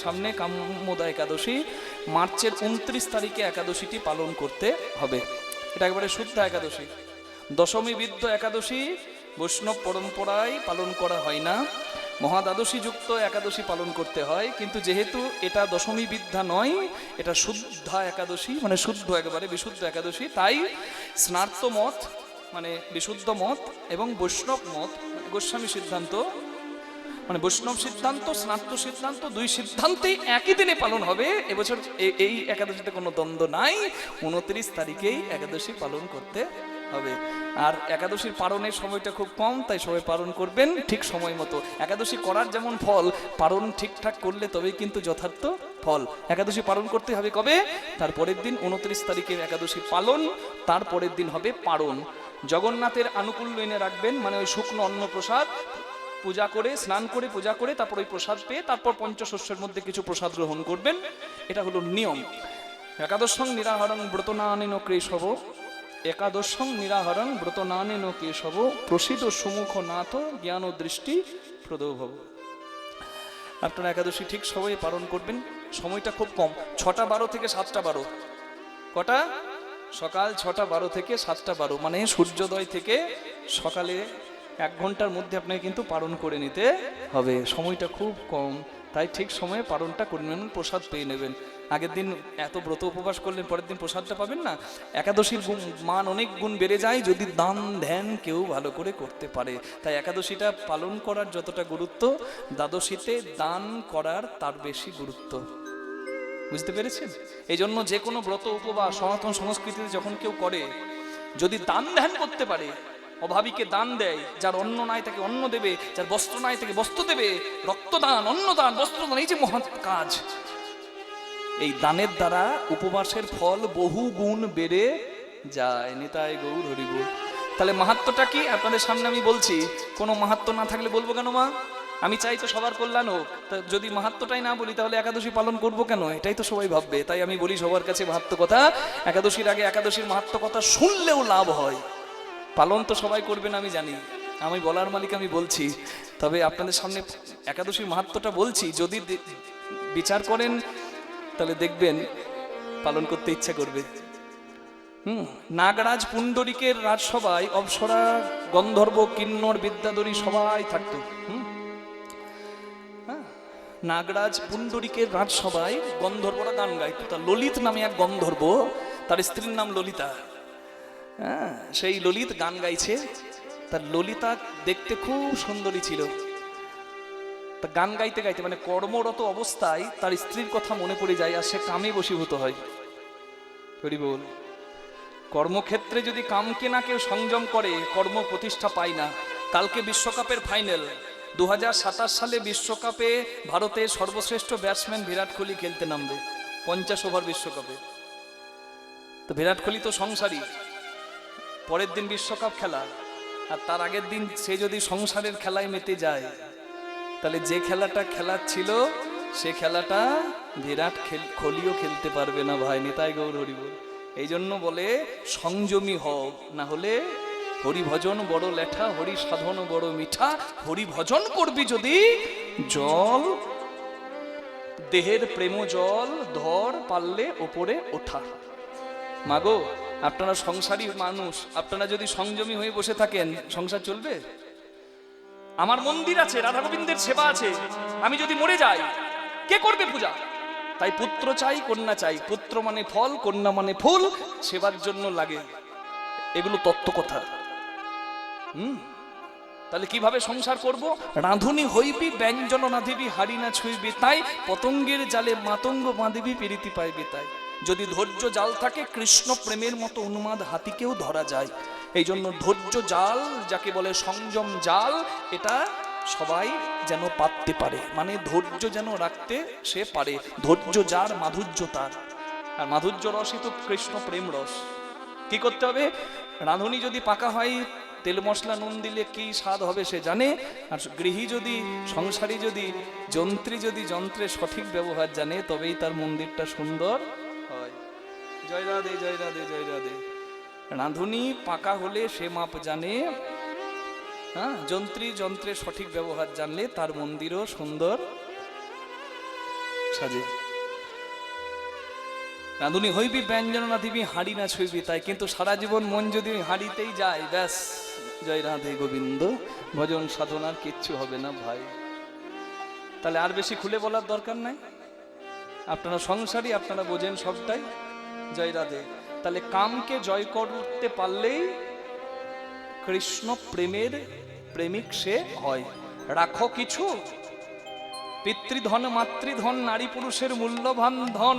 সামনে কাম্যদা একাদশী, মার্চের 29 তারিখে একাদশীটি পালন করতে হবে। এটা একেবারে শুদ্ধ একাদশী। দশমী বিদ্ধ একাদশী বৈষ্ণব পরম্পরায় পালন করা হয় না, মহাদ্বাদশী যুক্ত একাদশী পালন করতে হয়। কিন্তু যেহেতু এটা দশমী বিদ্যা নয়, এটা শুদ্ধা একাদশী, মানে শুদ্ধ, একেবারে বিশুদ্ধ একাদশী, তাই স্নার্ত মত মানে বিশুদ্ধ মত এবং বৈষ্ণব মত গোস্বামী সিদ্ধান্ত, মানে বৈষ্ণব সিদ্ধান্ত স্নাত্ম সিদ্ধান্ত, দুই সিদ্ধান্তেই একই দিনে পালন হবে। এবছর এই একাদশীতে কোনো দ্বন্দ্ব নাই, 29 তারিখেই একাদশী পালন করতে হবে। আর একাদশীর পালনের সময়টা খুব কম, তাই সবাই পালন করবেন ঠিক সময় মতো। একাদশী করার যেমন ফল, পালন ঠিকঠাক করলে তবেই কিন্তু যথার্থ ফল। একাদশী পালন করতে হবে কবে? তার পরের দিন 29 তারিখের একাদশী পালন, তার পরের দিন হবে পারণ। জগন্নাথের আনুকূল্য এনে রাখবেন, মানে ওই শুকনো অন্ন প্রসাদ পূজা করে, স্নান করে পূজা করে তারপর ওই প্রসাদ পেয়ে তারপর পঞ্চশস্যের মধ্যে কিছু প্রসাদ গ্রহণ করবেন। এটা হলো নিয়ম। একাদশং নিরাহরং ব্রতনানেন কেশব, একাদশং নিরাহরং ব্রতনানেন কেশব, প্রসিদ্ধ সুমুখ নাথ জ্ঞান দৃষ্টি প্রদভব। আপনারা একাদশী ঠিক সময়ে পালন করবেন। সময়টা খুব কম, 6টা 12 থেকে 7টা 12। কটা? সকাল 6টা 12 থেকে 7টা 12, মানে সূর্যোদয় থেকে সকালে 1 ঘন্টার মধ্যে আপনাকে কিন্তু পালন করে নিতে হবে। সময়টা খুব কম, তাই ঠিক সময়ে পালনটা করে নেবেন, প্রসাদ পেয়ে নেবেন। আগের দিন এত ব্রত উপবাস করলেন, পরের দিন প্রসাদটা পাবেন না। একাদশীর মান অনেক গুণ বেড়ে যায় যদি দান ধ্যান কেউ ভালো করে করতে পারে। তাই একাদশীটা পালন করার যতটা গুরুত্ব, দ্বাদশীতে দান করার তার বেশি গুরুত্ব। বুঝতে পেরেছেন? এই জন্য যে কোনো ব্রত উপবাস সনাতন সংস্কৃতিতে যখন কেউ করে, যদি দান ধ্যান করতে পারে, অভাবীকে দান দেয়, যার অন্ন নাই তাকে অন্ন দেবে, যার বস্ত্র নাই তাকে বস্ত্র দেবে, রক্তদান, অন্নদান, বস্ত্রদান, এই যে মহৎ কাজ, এই দানের দ্বারা উপবাসের ফল বহু গুণ বেড়ে যায়। নিতাই গৌর হরি বল। তাহলে মাহাত্ম্যটা কি আপনাদের সামনে আমি বলছি। কোনো মাহাত্ম্য না থাকলে বলবো কেন মা? আমি চাই তো সবার কল্যাণ হোক। তা যদি মাহাত্ম্যটাই না বলি তাহলে একাদশী পালন করবো কেন? এটাই তো সবাই ভাববে। তাই আমি বলি সবার কাছে মাহাত্ম্য কথা। একাদশীর আগে একাদশীর মাহাত্ম্য কথা শুনলেও লাভ হয়। পালন তো সবাই করবেন আমি জানি, আমি বলার মালিক, আমি বলছি। তবে আপনাদের সামনে একাদশীর মাহাত্ম্যটা বলছি, যদি বিচার করেন তাহলে দেখবেন পালন করতে ইচ্ছা করবে। নাগরাজ পুণ্ডরিকের রাজসভায় অপ্সরা, গন্ধর্ব, কিন্নর, বিদ্যাধরী সবাই থাকতো। নাগরাজ পুণ্ডরিকের রাজসভায় গন্ধর্বরা গান গাইতো। তার ললিত নামে এক গন্ধর্ব, তার স্ত্রীর নাম ললিতা। সেই ললিত গান গাইছে। তার ললিতা দেখতে খুব সুন্দরী ছিল। তা গান গাইতে গাইতে, মানে কর্মরত অবস্থায় তার স্ত্রীর কথা মনে পড়ে যায়, আর সে কামে বশীভূত হয়। হরি বল। কর্মক্ষেত্রে যদি কামকে না কেউ সংযম করে, কর্ম প্রতিষ্ঠা পায় না। কালকে বিশ্বকাপের ফাইনাল, 2027 সালে বিশ্বকাপে ভারতের সর্বশ্রেষ্ঠ ব্যাটসম্যান বিরাট কোহলি খেলতে নামবে 50 ওভার বিশ্বকাপে। তো বিরাট কোহলি তো সংসারী, পরের দিন বিশ্বকাপ খেলা, আর তার আগের দিন সে যদি সংসারের খেলায় মেতে যায়, তাহলে যে খেলাটা খেলার ছিল সে খেলাটা বিরাট কোহলিও খেলতে পারবে না ভাই। নিতাই গৌর হরি বল। এই জন্য বলে সংযমী হও, না হলে হরি ভজন বড় লেঠা, হরি সাধন বড় মিঠা। হরি ভজন করবি যদি জল, দেহের প্রেম জল ধর, পারলে ওপরে ওঠা। মাগো, আপনারা সংসারী মানুষ, আপনারা যদি সংযমী হয়ে বসে থাকেন, সংসার চলবে? আমার মন্দির আছে, রাধা গোবিন্দের সেবা আছে, আমি যদি মরে যাই কে করবে পূজা? তাই পুত্র চাই, কন্যা চাই। পুত্র মানে ফল, কন্যা মানে ফুল, সেবার জন্য লাগে। এগুলো তত্ত্ব কথা। তাহলে কিভাবে সংসার করব? রাঁধুনি হইবি, ব্যঞ্জন রাঁধিবি, হাড়ি না ছুঁইবি তাই, পতঙ্গের জালে মাতঙ্গ বাঁধিবি, প্রীতি পাইবি তাই। যদি ধৈর্য জাল থাকে, কৃষ্ণ প্রেমের মতো উন্মাদ হাতিকেও ধরা যায়। এই জন্য ধৈর্য জাল, যাকে বলে সংযম জাল, এটা সবাই যেন পাততে পারে, মানে ধৈর্য যেন রাখতে সে পারে। ধৈর্য যার, মাধুর্য তার। আর মাধুর্য রসই তো কৃষ্ণ প্রেম রস। কি করতে হবে? রাঁধুনি যদি পাকা হয়, তেল মশলা নুন দিলে কি স্বাদ হবে সে জানে। আর গৃহী যদি, সংসারী যদি, যন্ত্রী যদি যন্ত্রের সঠিক ব্যবহার জানে, তবেই তার মন্দিরটা সুন্দর হয়। জয় রাধে, জয় রাধে, জয় রাধে। রাঁধুনি পাকা হলে সে মাপ জানে, যন্ত্রী যন্ত্রের সঠিক ব্যবহার জানলে তার মন্দিরও সুন্দর সাজে। রাঁধুনি হইবি ব্যঞ্জন না দিবি হাঁড়ি না ছুঁইবি, তাই কিন্তু সারা জীবন মন যদি হাঁড়িতেই যায়, ব্যাস জয় রাধে গোবিন্দ, ভজন সাধনার কিচ্ছু হবে না ভাই। তাহলে আর বেশি খুলে বলার দরকার নাই, আপনারা সংসারী, আপনারা বোঝেন সবটাই। জয় রাধে। তাহলে কামকে জয় করতে পারলেই কৃষ্ণ প্রেমের প্রেমিক সে হয়। রাখো কিছু পিতৃধন মাতৃধন নারী পুরুষের মূল্যবান ধন,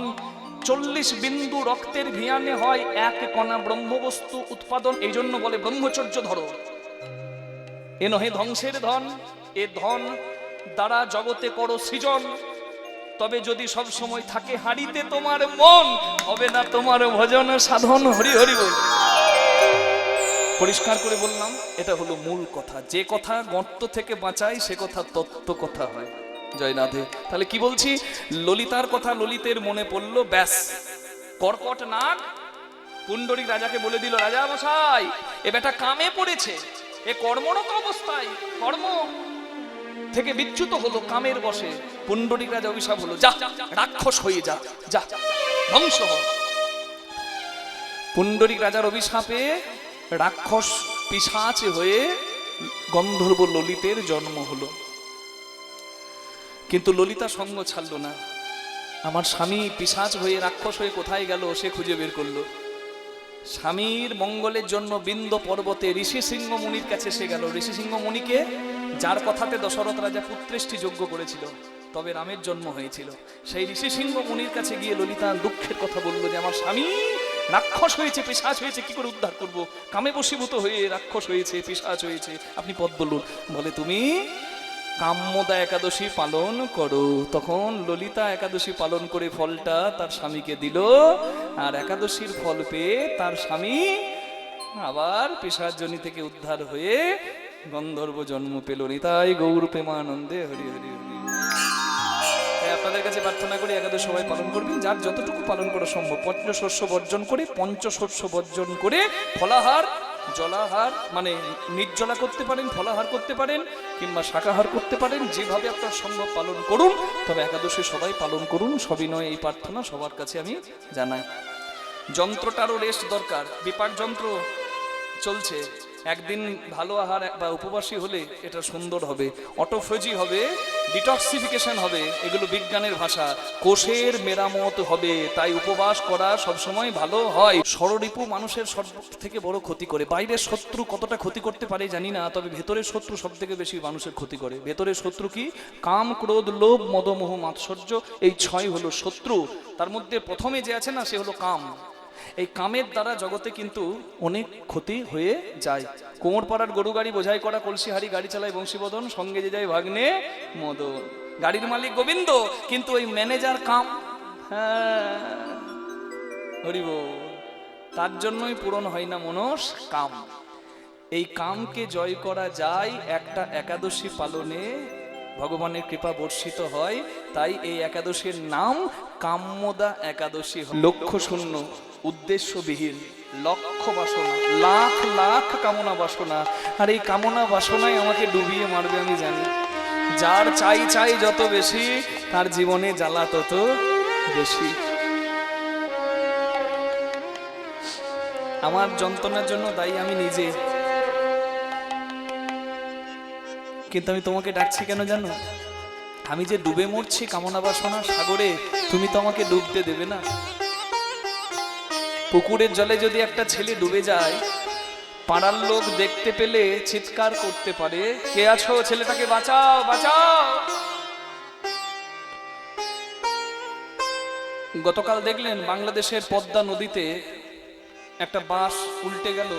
40 বিন্দু রক্তের ভিয়ানে হয় এক কণা ব্রহ্মবস্তু উৎপাদন। এই জন্য বলে ব্রহ্মচর্য ধরো, এ নহে ধ্বংসের ধন, এ ধন দ্বারা জগতে করো সৃজন। তবে যদি সব সময় থাকে হাড়িতে তোমার মন, হবে না তোমার ভজন সাধন। হরি হরি বল। পরিষ্কার করে বললাম, এটা হলো মূল কথা। যে কথা গর্ত থেকে বাঁচায় সে কথা তত্ত্ব কথা হয়। জয় রাধে। তাহলে কি বলছি, ললিতার কথা ললিতের মনে পড়লো, ব্যাস কর্কট নাগ পুণ্ডরীক রাজাকে বলে দিল, রাজা মশাই এ বেটা কামে পড়েছে, এ কর্মরত অবস্থায় কর্ম থেকে বিচ্যুত হলো, কামের বসে। পুণ্ডরীক রাজা অভিশাপ হলো, যা রাক্ষস হয়ে যা, যা ধ্বংস হ। পুণ্ডরীক রাজার অভিশাপে রাক্ষস পিশাচ হয়ে গন্ধর্ব ললিতের জন্ম হলো। কিন্তু ললিতা সঙ্গ ছাড়লো না। আমার স্বামী পিশাচ হয়ে রাক্ষস হয়ে কোথায় গেল সে খুঁজে বের করলো। স্বামীর মঙ্গলের জন্য বিন্দ পর্বতে ঋষি সিংহ মুনির কাছে সে গেল। ঋষি সিংহ মুনিকে, যার কথাতে দশরথ রাজা পুত্রেষ্টি যজ্ঞ করেছিল, তবে রামের জন্ম হয়েছিল, সেই ঋষি সিংহ মুনির কাছে গিয়ে ললিতা দুঃখের কথা বলল যে আমার স্বামী রাক্ষস হয়েছে, পিশাচ হয়েছে, কি করে উদ্ধার করব? কামে বশীভূত হয়ে রাক্ষস হয়েছে, পিশাচ হয়েছে, আপনি পথ বলুন। বলে তুমি কাম্যদা একাদশী পালন করো। তখন ললিতা একাদশী পালন করে ফলটা তার স্বামীকে দিল, আর একাদশীর ফল পেয়ে তার স্বামী আবার পিশাচ জনি থেকে উদ্ধার হয়ে গন্ধর্ব জন্ম পেল। নিতাই গৌর প্রেমানন্দে হরি হরি হরি। আপনাদের কাছে প্রার্থনা করি একাদশ সবাই পালন করবেন, যার যতটুকু পালন করা সম্ভব। পঞ্চশস্য বর্জন করে, পঞ্চশস্য বর্জন করে ফলাহার জলাহার মানে নির্জলা করতে পারেন, ফলাহার করতে পারেন, কিংবা শাকাহার করতে পারেন, যেভাবে আপনার সম্ভব পালন করুন। তবে একাদশী সবাই পালন করুন, সবিনয় এই প্রার্থনা সবার কাছে আমি জানাই। যন্ত্রটারও রেস্ট দরকার। বিপাক যন্ত্র চলছে, একদিন ভালো আহার বা উপবাসী হলে এটা সুন্দর হবে, অটোফেজি হবে, ডিটক্সিফিকেশন হবে, এগুলো বিজ্ঞানের ভাষা। কোষের মেরামত হবে, তাই উপবাস করা সবসময় ভালো হয়। ষড়রিপু মানুষের সব থেকে বড় ক্ষতি করে। বাইরের শত্রু কতটা ক্ষতি করতে পারে জানি না, তবে ভেতরের শত্রু সব থেকে বেশি মানুষের ক্ষতি করে। ভেতরের শত্রু কি? কাম, ক্রোধ, লোভ, মদ, মোহ, মাৎসর্য, এই 6 হলো শত্রু। তার মধ্যে প্রথমে যে আছে না, সে হলো কাম। এই কামের দ্বারা জগতে কিন্তু অনেক ক্ষতি হয়ে যায়। কোমর পাড়ার গরু গাড়ি বোঝাই করা কলসি হাড়ি, গাড়ি চালায় বংশীবদন, সঙ্গে যে যায় ভাগ্নে মদন। গাড়ির মালিক গোবিন্দ, কিন্তু ওই ম্যানেজার কাম। হ্যাঁ হরিব, তার জন্যই পূরণ হয় না মনস কাম। এই কামকে জয় করা যায় একটা একাদশী পালনে, ভগবানের কৃপা বর্ষিত হয়। তাই এই একাদশীর নাম কাম্যদা একাদশী। লক্ষ্য শূন্য, উদ্দেশ্যবিহীন, লক্ষ্য বাসনা, লাখ লাখ কামনা বাসনা, আর এই কামনা বাসনাই আমাকে ডুবিয়ে মারবে আমি জানি। যার চাই চাই যত বেশি, তার জীবনে জ্বালা তত বেশি। আমার যন্ত্রণার জন্য দায়ী আমি নিজে, কিন্তু আমি তোমাকে ডাকছি কেন জানো? আমি যে ডুবে মরছি কামনা বাসনার সাগরে, তুমি তো আমাকে ডুবতে দেবে না। পুকুরের জলে যদি একটা ছেলে ডুবে যায়, পাড়ার লোক দেখতে পেলে চিৎকার করতে পারে, কে আছো, ছেলেটাকে বাঁচাও বাঁচাও। গতকাল দেখলেন বাংলাদেশের পদ্মা নদীতে একটা বাস উল্টে গেল।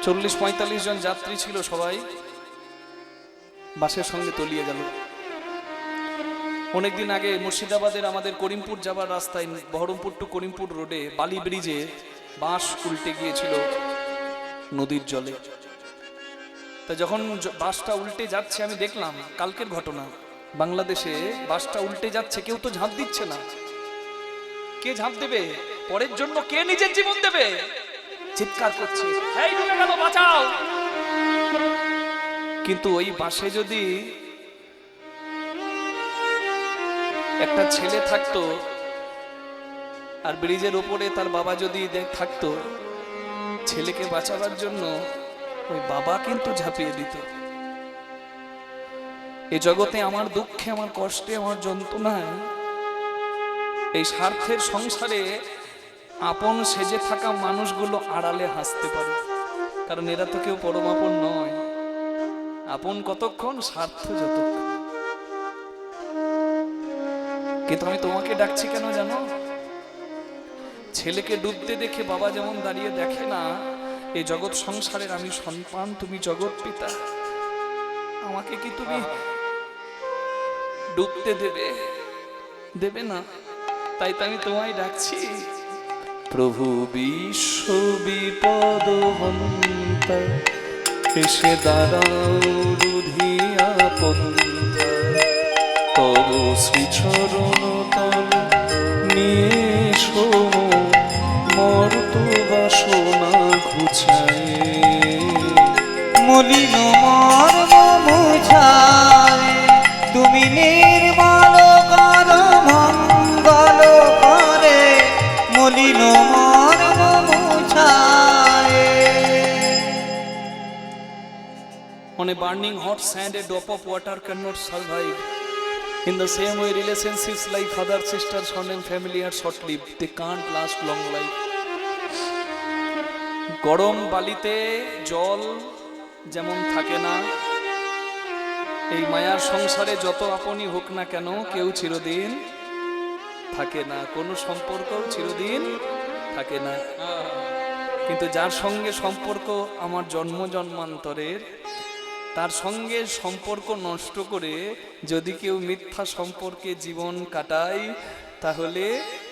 40-45 জন যাত্রী ছিল, সবাই বাসের সঙ্গে তলিয়ে গেল। অনেকদিন আগে মুর্শিদাবাদের আমাদের করিমপুর যাবার রাস্তায়, বহরমপুর টু করিমপুর রোডে বালি ব্রিজে বাস উল্টে গিয়েছিল নদীর জলে। তা যখন বাসটা উল্টে যাচ্ছে, আমি দেখলাম কালকের ঘটনা, বাংলাদেশে বাসটা উল্টে যাচ্ছে, কেউ তো ঝাঁপ দিচ্ছে না। কে ঝাঁপ দেবে? পরের জন্য কে নিজের জীবন দেবে? চিৎকার করছে, এই ডুবে গেল বাঁচাও। কিন্তু ওই বাসে যদি একটা ছেলে থাকতো আর ব্রিজের উপরে তার বাবা যদি থাকতো, ছেলেকে বাঁচাবার জন্য ওই বাবা কিন্তু ঝাঁপিয়ে দিত। এই জগতে আমার দুঃখে, আমার কষ্টে, আমার যন্ত্রণায়, এই স্বার্থের সংসারে আপন সেজে থাকা মানুষগুলো আড়ালে হাসতে পারে, কারণ এরা তো কেউ পরম আপন নয়। আপন কতক্ষণ, স্বার্থ যতক্ষণ। কিন্তু আমি তোমাকে ডাকছি কেন জানো? ছেলেকে ডুবতে দেখে বাবা যেমন দাঁড়িয়ে দেখে না, এই জগৎ সংসারের আমি সন্তান, তুমি জগৎ পিতা, আমাকে কি তুমি ডুবতে দেবে? দেবে না। তাই তো আমি তোমায় ডাকছি, প্রভু বিশ্ব বিপদ হন্তা, এসে দাঁড়াও রুধিয়া পন্থা, তব শ্রীচরণ তল নিয়ে মর্ত বাসনা ঘুচায়, মলিন মর্ম মুছায়, তুমি নির্মল কর মঙ্গল করে, মলিন মর্ম মুছায়। On a burning hot sand, a drop of water cannot survive. In the same way, relationships like father, sister, son and family are short-lived. They can't last long life. গরম বালিতে জল যেমন থাকে না, এই মায়ার সংসারে যত আপনই হোক না কেন, কেউ চিরদিন থাকে না, কোনো সম্পর্কও চিরদিন থাকে না। কিন্তু যার সঙ্গে সম্পর্ক আমার জন্ম জন্মান্তরের, তার সঙ্গে সম্পর্ক নষ্ট করে যদি কেউ মিথ্যা সম্পর্কে জীবন কাটায়, তাহলে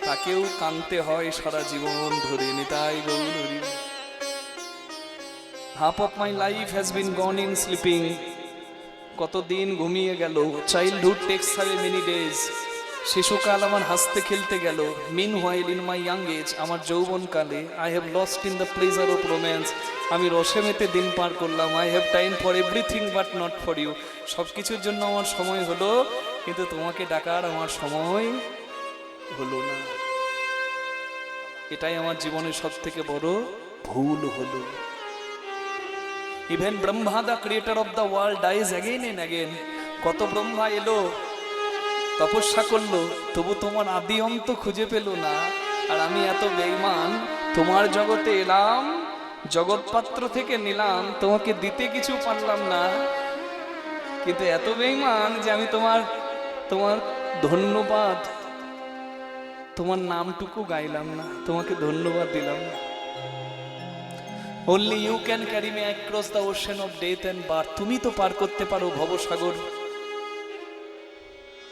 তাকেও কাঁদতে হয় সারা জীবন ধরে। Nitai Gour Hari. Half of my life has been gone in sleeping. কতদিন ঘুমিয়ে গেল। Childhood takes away many days. শিশুকাল আমার হাসতে খেলতে গেল। Meanwhile in my young age, আমার যৌবনকালে I have lost in the pleasure of romance, আমি রসে মেতে দিন পার করলাম। I have time for everything but not for you, সব কিছুর জন্য আমার সময় হলো, কিন্তু তোমাকে ডাকার আমার সময় হলো না। এটাই আমার জীবনের সব থেকে বড় ভুল হলো। Even Brahma the creator of the world dies again and again. কত ব্রহ্মা এলো, তপস্যা করলো, তবু তোমার আদি অন্ত খুঁজে পেল না। আর আমি এত বেঈমান, তোমার জগতে এলাম, জগৎপাত্র থেকে নিলাম, তোমাকে দিতে কিছু পারলাম না। কিন্তু এত বেঈমান যে আমি তোমার ধন্যবাদ, তোমার নামটুকু গাইলাম না, তোমাকে ধন্যবাদ দিলাম না। Only you can carry me across the ocean of death and birth. তুমি তো পার করতে পারো ভবসাগর,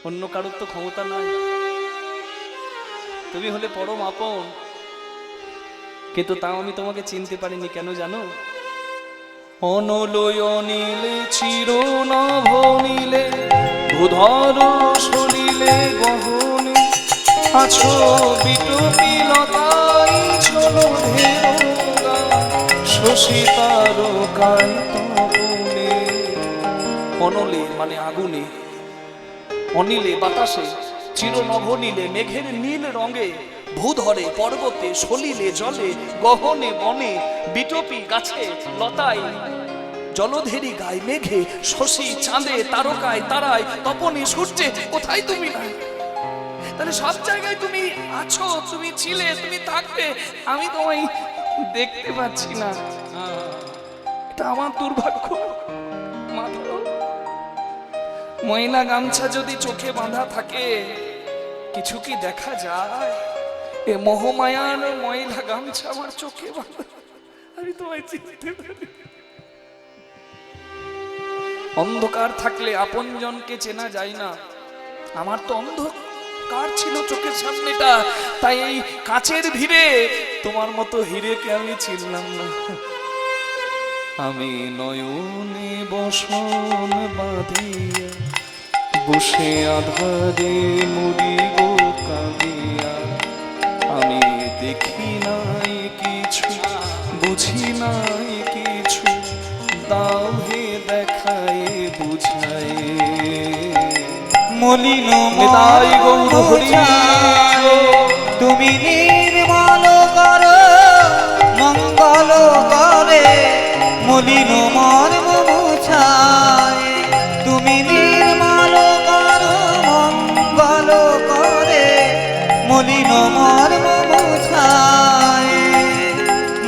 অন্য কারোর তো ক্ষমতা নাই। তুমি হলে পরম আপন, কিন্তু তাও আমি তোমাকে চিনতে পারিনি। কেন জানো? অনলয় নীলে চির নভনীলে, ভূধর সলিলে গহনে, আছো বিটপি লতাই চলো ধেরোগা, শশী তারকায় তপনে। অনলে মানে আগুনে, অনিলে বাতাসে, চির নভনীলে মেঘের নীল রঙে, ভূধরে পর্বতে, সলিলে জলে, গহনে বনে, বিটপি গাছে লতায়, জলধেরি গায়ে মেঘে, শশী চাঁদে, তারকায় তারায়, তপনে সূর্যে, কোথায় তুমি নাই? তাহলে সব জায়গায় তুমি আছো, তুমি ছিলে, তুমি থাকবে, আমি তোমায় দেখতে পাচ্ছি না। এটা আমার দুর্ভাগ্য। ময়লা গামছা যদি চোখে বাঁধা থাকে, কিছু কি দেখা যায়? এ মোহমায়ার ময়লা গামছা আমার চোখে বাঁধা, আমি তোমায় চিনতে পারি। অন্ধকার থাকলে আপনজনকে চেনা যায় না। আমার তো অন্ধকার ছিল চোখের সামনেটা, তাই এই কাচের ভিড়ে তোমার মতো হিরেকে আমি চিনলাম না। আমি নয়নে বসন বাঁধিয়া, বসে আধারে মরিব কাঁদিয়া, আমি দেখি নাই কিছু, বুঝি নাই কিছু, দাও হে দেখায় বুঝায়। মলিন নিতাই গৌর হরি তুমি নির্মল কর মঙ্গল করে মলিন মর্ম মুছায় তুমি নির্মল কর মঙ্গল করে মলিন মর্ম মুছায়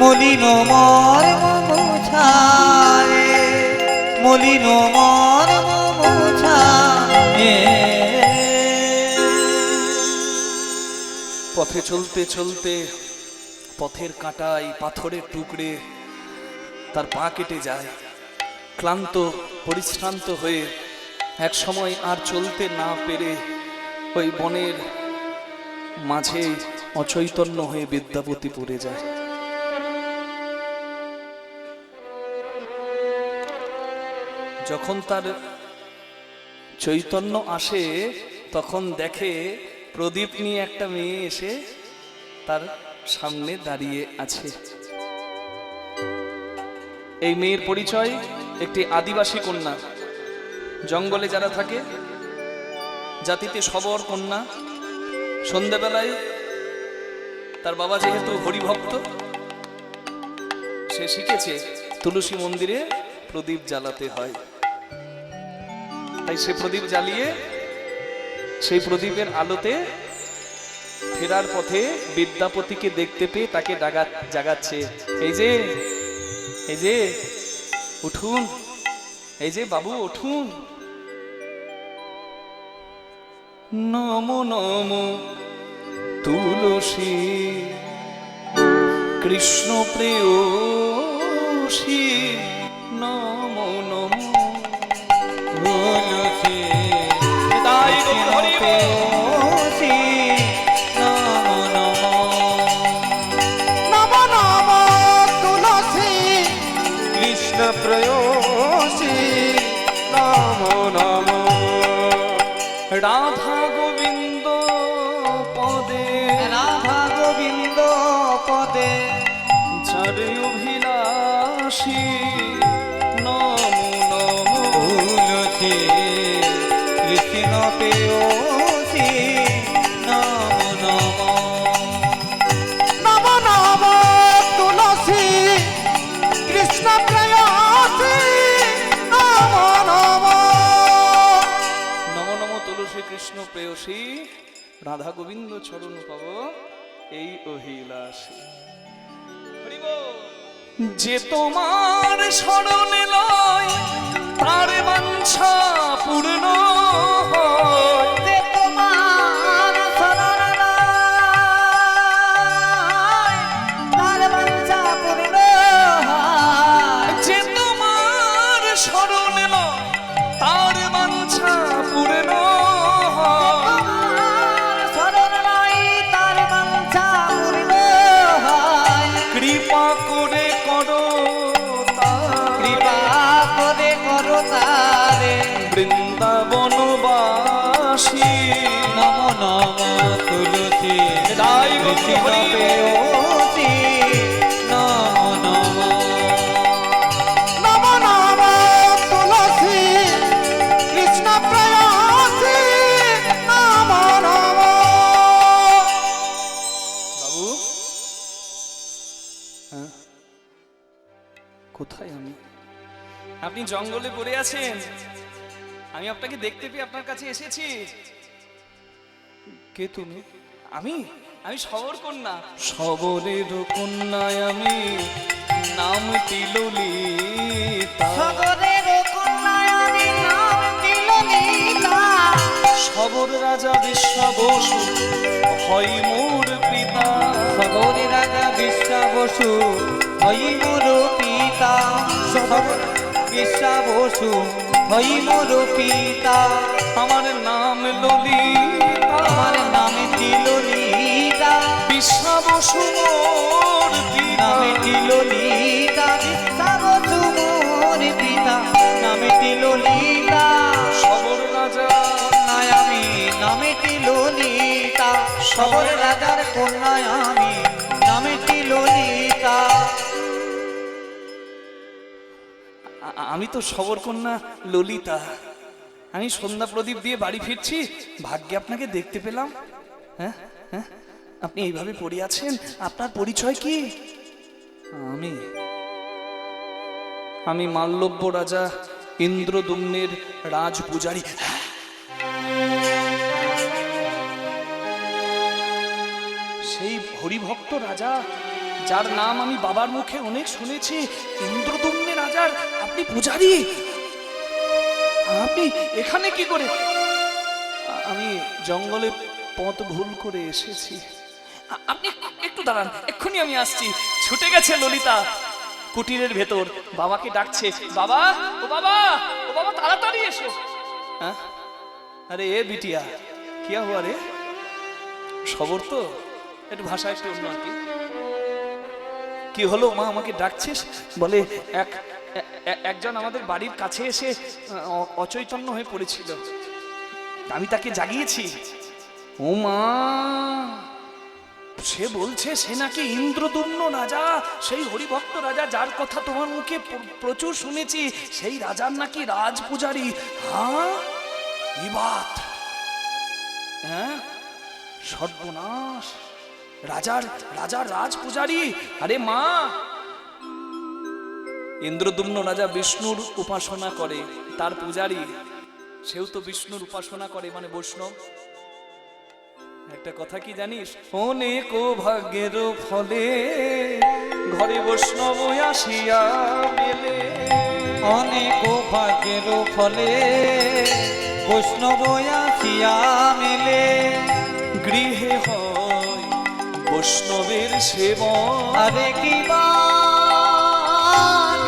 মলিন মর্ম মুছায় মলিন মর্ম মুছায়। পথে চলতে চলতে পথের কাঁটায় পাথরের টুকরে তার পা কেটে যায়। ক্লান্ত পরিশ্রান্ত হয়ে এক সময় আর চলতে না পেরে ওই বনের মাঝে অচৈতন্য হয়ে বিদ্যাপতি পড়ে যায়। যখন তার চৈতন্য আসে তখন দেখে প্রদীপ নিয়ে একটা মেয়ে এসে তার সামনে দাঁড়িয়ে আছে। এই মেয়ের পরিচয় একটি আদিবাসী কন্যা, জঙ্গলে যারা থাকে জাতিতে সবর কন্যা। সন্ধ্যাবেলায় তার বাবা যেহেতু হরিভক্ত, সে শিখেছে তুলসী মন্দিরে প্রদীপ জ্বালাতে হয়। তাই সে প্রদীপ জ্বালিয়ে সেই প্রদীপের আলোতে ফেরার পথে বিদ্যাপতিকে দেখতে পেয়ে তাকে জাগাচ্ছে। এই যে এই যে উঠুন, এই যে বাবু উঠুন। নমো নমো তুলসী কৃষ্ণ প্রেয়সী নমো নমো তুলসী নিতাই গৌর হরি প্রেয়সী নমো নমো নমো নমো তুলসী কৃষ্ণ প্রেয়সী নমো নমো রাধা গোবিন্দ পদে রাধা গোবিন্দ পদে যার অভিলাষী নমো নমো তুলসী কৃষ্ণ প্রেয়সী নমো নমো নমো নমো তুলসী কৃষ্ণ প্রেয়সী নমো নমো নমো নমো তুলসী কৃষ্ণ প্রেয়সী রাধা গোবিন্দ চরণ পাব এই অভিলাষী। যে তোমার শরণে লয় তার বাঞ্ছা পূর্ণ হয়। যে তোমার শরণ লয়, তার বাঞ্ছা পূর্ণ হয়। যে তোমার শরণে লয় তার বাঞ্ছা পূর্ণ হয়। তোমার শরণ লয়, তার বাঞ্ছা পূর্ণ হয়। কৃপা করে করো তার, কৃপা করে করো তারে। বৃন্দাবনবাসী নমো নমো তুলসী নিতাই গৌর কৃষ্ণ হরি প্রেয়সী নমো নমো নমো নমো তুলসী কৃষ্ণ প্রেয়সী নমো নমো বাবু, হ্যাঁ? কোথায় আমি? আপনি জঙ্গলে পড়ে আছেন, আমি আপনাকে দেখতে পেয়ে আপনার কাছে এসেছি। কে তুমি? আমি আমি সবর কন্যা। সবরের কন্যায় আমি, নামটি ললিতা। সগরের কন্যায়নী নামটি ললিতা। সবর রাজা বিশ্বাবসু হয় মোর পিতা। সগরে রাজা বিশ্বাবসু হই মোর পিতা। সগর বিশ্বাবসু হই মোর পিতা। আমার নাম ললিতা, আমার নামটি ললিতা। বিশ্বাবসু মোর পিতা। নামটি ললিতা। বিশ্বাবসু মোর পিতা। নামটি ললিতা। সবর রাজা কন্যায় আমি নামটি ললিতা। সবর রাজার কন্যায় আমি নামটি ললিতা। আমি তো সবর কন্যা ললিতা। আমি সন্ধ্যা প্রদীপ দিয়ে বাড়ি ফিরছি, ভাগ্যে আপনাকে দেখতে পেলাম। হ্যাঁ হ্যাঁ, আপনি এইভাবে পড়ে আছেন, আপনার পরিচয় কি? আমি আমি মাল্লব্য রাজা ইন্দ্রদুম্নের রাজ পূজারী। সেই হরিভক্ত রাজা যার নাম আমি বাবার মুখে অনেক শুনেছি, ইন্দ্রদুম্নের রাজার আপনি পূজারী। আপনি এখানে কি করে? আমি জঙ্গলে পথ ভুল করে এসেছি। আপনি একটু দাঁড়ান, এক্ষুনি আমি আসছি। ছুটে গেছে ললিতা কুটিরের ভেতর, বাবাকে ডাকছে, বাবা, ও বাবা, ও বাবা, তাড়াতাড়ি এসো। হ্যাঁ, আরে এ বিটিয়া, কি হুয়া রে? খবর তো একটু ভাষা একটু অন্য আর কি। কি হলো মা, আমাকে ডাকছিস? বলে একজন আমাদের বাড়ির কাছে এসে অচৈতন্য হয়ে পড়েছিল, আমি তাকে জাগিয়েছি। ও মা, সে বলছে সে নাকি ইন্দ্রদুম্ন রাজা, সেই হরিভক্ত রাজা যার কথা তোমার মুখে প্রচুর শুনেছি, সেই রাজার নাকি রাজ পূজারী। হ্যাঁ, হ্যাঁ, সর্বনাশ, রাজার রাজার রাজ পূজারী। আরে মা, ইন্দ্রদুম্ন রাজা বিষ্ণুর উপাসনা করে, তার পূজারী সেও তো বিষ্ণুর উপাসনা করে, মানে বৈষ্ণব। একটা কথা কি জানিস, অনেক ভাগ্যের ফলে ঘরে বৈষ্ণব আসিয়া মেলে। অনেক ভাগ্যের ফলে বৈষ্ণব আসিয়া মেলে। গৃহে হয় বৈষ্ণবের সেবা। আরে কি বা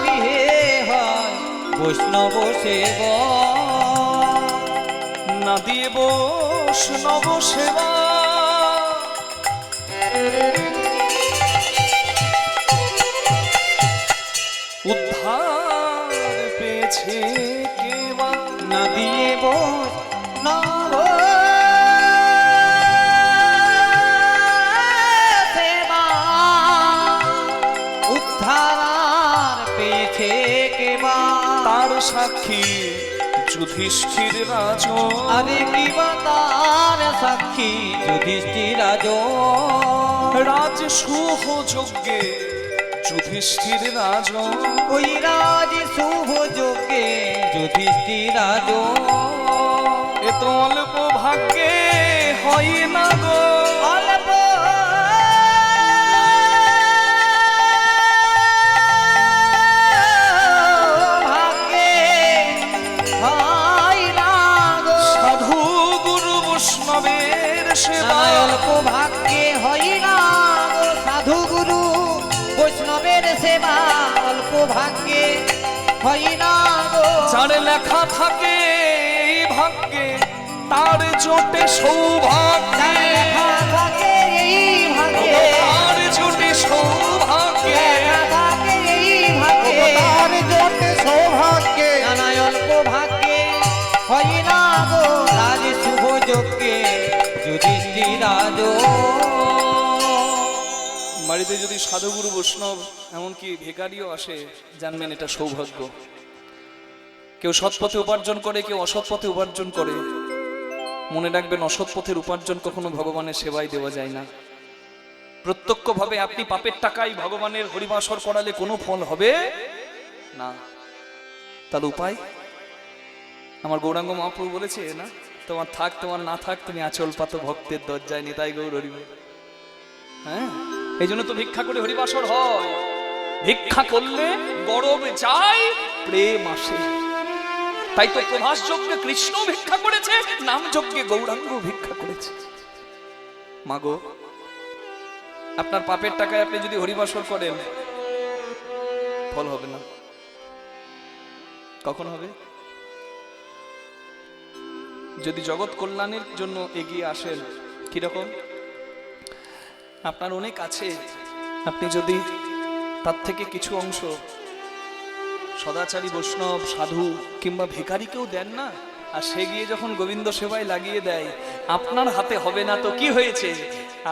গৃহে হয় বৈষ্ণব সেবা, না দিয়ে বৈষ্ণব সেবা। উদ্ধার পেয়েছে কেবা, না দিয়ে বৈষ্ণব সেবা। উদ্ধার পেয়েছে কেবা, তার সাক্ষী যুধিষ্ঠির রাজ। আরে কি বা তার সাক্ষী যুধিষ্ঠির রাজ। রাজ শুভ যজ্ঞে যুধিষ্ঠির রাজ। ওই রাজ শুভ যোগে যুধিষ্ঠির রাজ। এ তো অল্প ভাগ্যে হয় না গো, অল্প ভাগ্যে হয় না গো। সাধু গুরু বৈষ্ণবের সেবা। অল্প ভাগ্যে হয় না গো, সাধু গুরু বৈষ্ণবের সেবা অল্প ভাগ্যে হয় না গো। যার লেখা থাকে এই ভাগ্যে, তার জোটে সৌভাগ্য। যার লেখা থাকে এই ভাগ্যে, তার জোটে সৌভাগ্যে। লেখা থাকে এই ভাগ্যে। তার জোটে সৌভাগ্যে। জানাই অল্প ভাগ্যে হয় না গো, রাজ শুভ যজ্ঞে যুধিষ্ঠির রাজ। বাড়িতে যদি সাধুগুরু বৈষ্ণব এমনকি ভিখারিও আসে, জানবেন এটা সৌভাগ্য। কেউ সৎ পথে উপার্জন করে, কেউ অসৎ পথে উপার্জন করে। মনে রাখবেন, অসৎ পথের উপার্জন কখনো ভগবানের সেবায় দেওয়া যায় না। প্রত্যক্ষভাবে আপনি পাপের টাকায় ভগবানের হরিবাসর করালে কোনো ফল হবে না। তার উপায় আমার গৌরাঙ্গ মহাপ্রভু বলেছে না, তোমার থাক তোমার না থাক, তুমি আঁচল পাতো ভক্তের দরজায় নিতাই গৌর হরিব। হ্যাঁ, এই জন্য তো ভিক্ষা করে হরিবাসর হয়। ভিক্ষা করলে গরব যায়, প্রেম আসে। তাই তো প্রভাস যজ্ঞে কৃষ্ণ ভিক্ষা করেছে, নাম যজ্ঞে গৌরাঙ্গ ভিক্ষা করেছে। মাগো, আপনার পাপের টাকায় আপনি যদি হরিবাসর করেন, ফল হবে না। কখন হবে? যদি জগৎ কল্যাণের জন্য এগিয়ে আসেন। কিরকম? আপনার অনেক আছে, আপনি যদি তার থেকে কিছু অংশ সদাচারী বৈষ্ণব সাধু কিংবা ভিখারিকেও দেন না, আর সে গিয়ে যখন গোবিন্দ সেবায় লাগিয়ে দেয়, আপনার হাতে হবে না তো কি হয়েছে?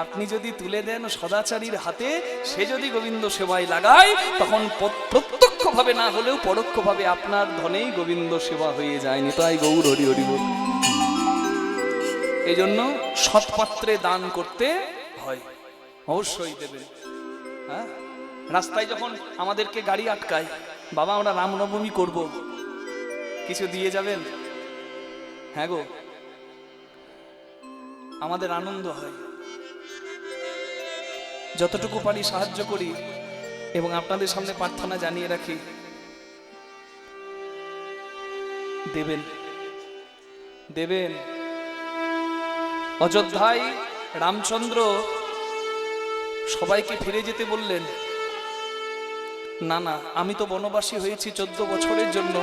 আপনি যদি তুলে দেন সদাচারীর হাতে, সে যদি গোবিন্দ সেবায় লাগায়, তখন প্রত্যক্ষ প্রত্যক্ষভাবে না হলেও পরোক্ষভাবে আপনার ধনেই গোবিন্দ সেবা হয়ে যায়নি, তাই গৌর হরি হরি বল। এই জন্য সৎপাত্রে দান করতে হয়, অবশ্যই দেবেন। হ্যাঁ, রাস্তায় যখন আমাদেরকে গাড়ি আটকায়, বাবা আমরা রামনবমী করব, কিছু দিয়ে যাবেন? হ্যাঁ গো, আমাদের আনন্দ হয়, যতটুকু পারি সাহায্য করি। এবং আপনাদের সামনে প্রার্থনা জানিয়ে রাখি, দেবেন দেবেন। অযোধ্যায় রামচন্দ্র সবাইকে ফিরে যেতে বললেন, না না, আমি তো বনবাসী হয়েছি 14 বছরের জন্য,